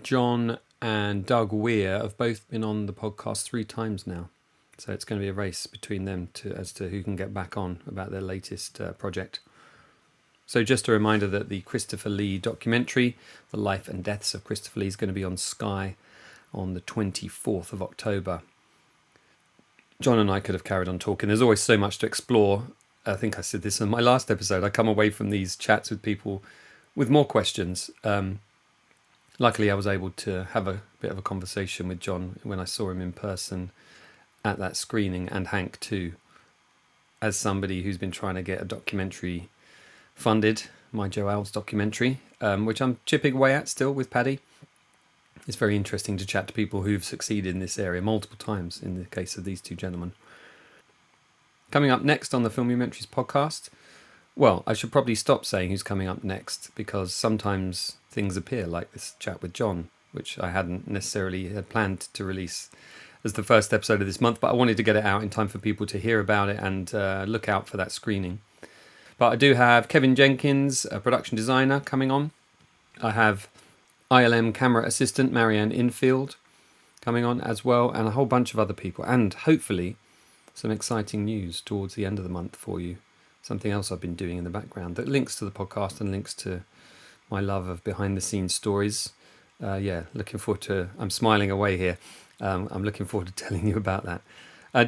Jon and Doug Weir have both been on the podcast 3 times now. So it's going to be a race between them as to who can get back on about their latest project. So just a reminder that the Christopher Lee documentary, The Life and Deaths of Christopher Lee, is going to be on Sky on the 24th of October. Jon and I could have carried on talking. There's always so much to explore. I think I said this in my last episode. I come away from these chats with people with more questions. Luckily, I was able to have a bit of a conversation with Jon when I saw him in person at that screening, and Hank too, as somebody who's been trying to get a documentary funded, my Joe Alves documentary, which I'm chipping away at still with Paddy. It's very interesting to chat to people who've succeeded in this area multiple times in the case of these 2 gentlemen. Coming up next on the Filmumentaries podcast, well, I should probably stop saying who's coming up next, because sometimes things appear, like this chat with Jon, which I hadn't necessarily had planned to release as the first episode of this month, but I wanted to get it out in time for people to hear about it and look out for that screening. But I do have Kevin Jenkins, a production designer, coming on. I have ILM camera assistant Marianne Infield coming on as well, and a whole bunch of other people, and hopefully some exciting news towards the end of the month for you. Something else I've been doing in the background that links to the podcast and links to my love of behind-the-scenes stories. Looking forward to... I'm smiling away here. I'm looking forward to telling you about that.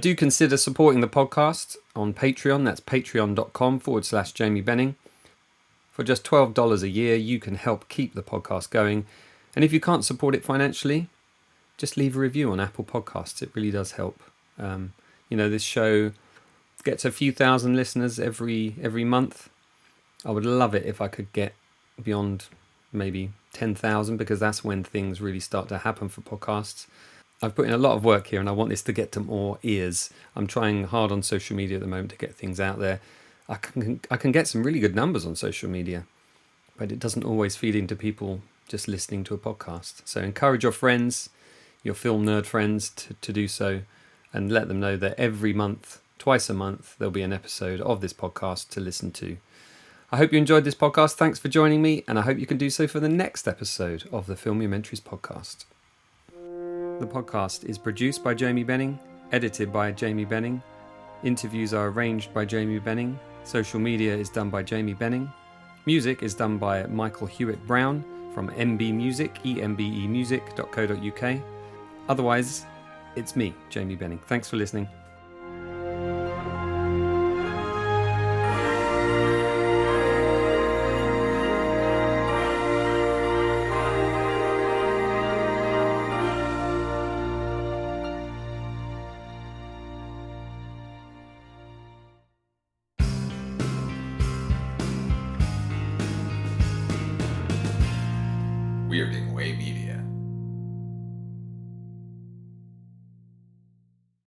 Do consider supporting the podcast on Patreon. That's patreon.com/Jamie Benning. For just $12 a year, you can help keep the podcast going. And if you can't support it financially, just leave a review on Apple Podcasts. It really does help. This show gets a few thousand listeners every month. I would love it if I could get beyond maybe 10,000, because that's when things really start to happen for podcasts. I've put in a lot of work here and I want this to get to more ears. I'm trying hard on social media at the moment to get things out there. I can get some really good numbers on social media, but it doesn't always feed into people just listening to a podcast. So encourage your friends, your film nerd friends, to do so, and let them know that every month, twice a month, there'll be an episode of this podcast to listen to. I hope you enjoyed this podcast. Thanks for joining me, and I hope you can do so for the next episode of the Filmumentaries podcast. The podcast is produced by Jamie Benning, edited by Jamie Benning. Interviews are arranged by Jamie Benning. Social media is done by Jamie Benning. Music is done by Michael Hewitt Brown from MB Music, embemusic.co.uk. Otherwise, it's me, Jamie Benning. Thanks for listening. We are getting way beyond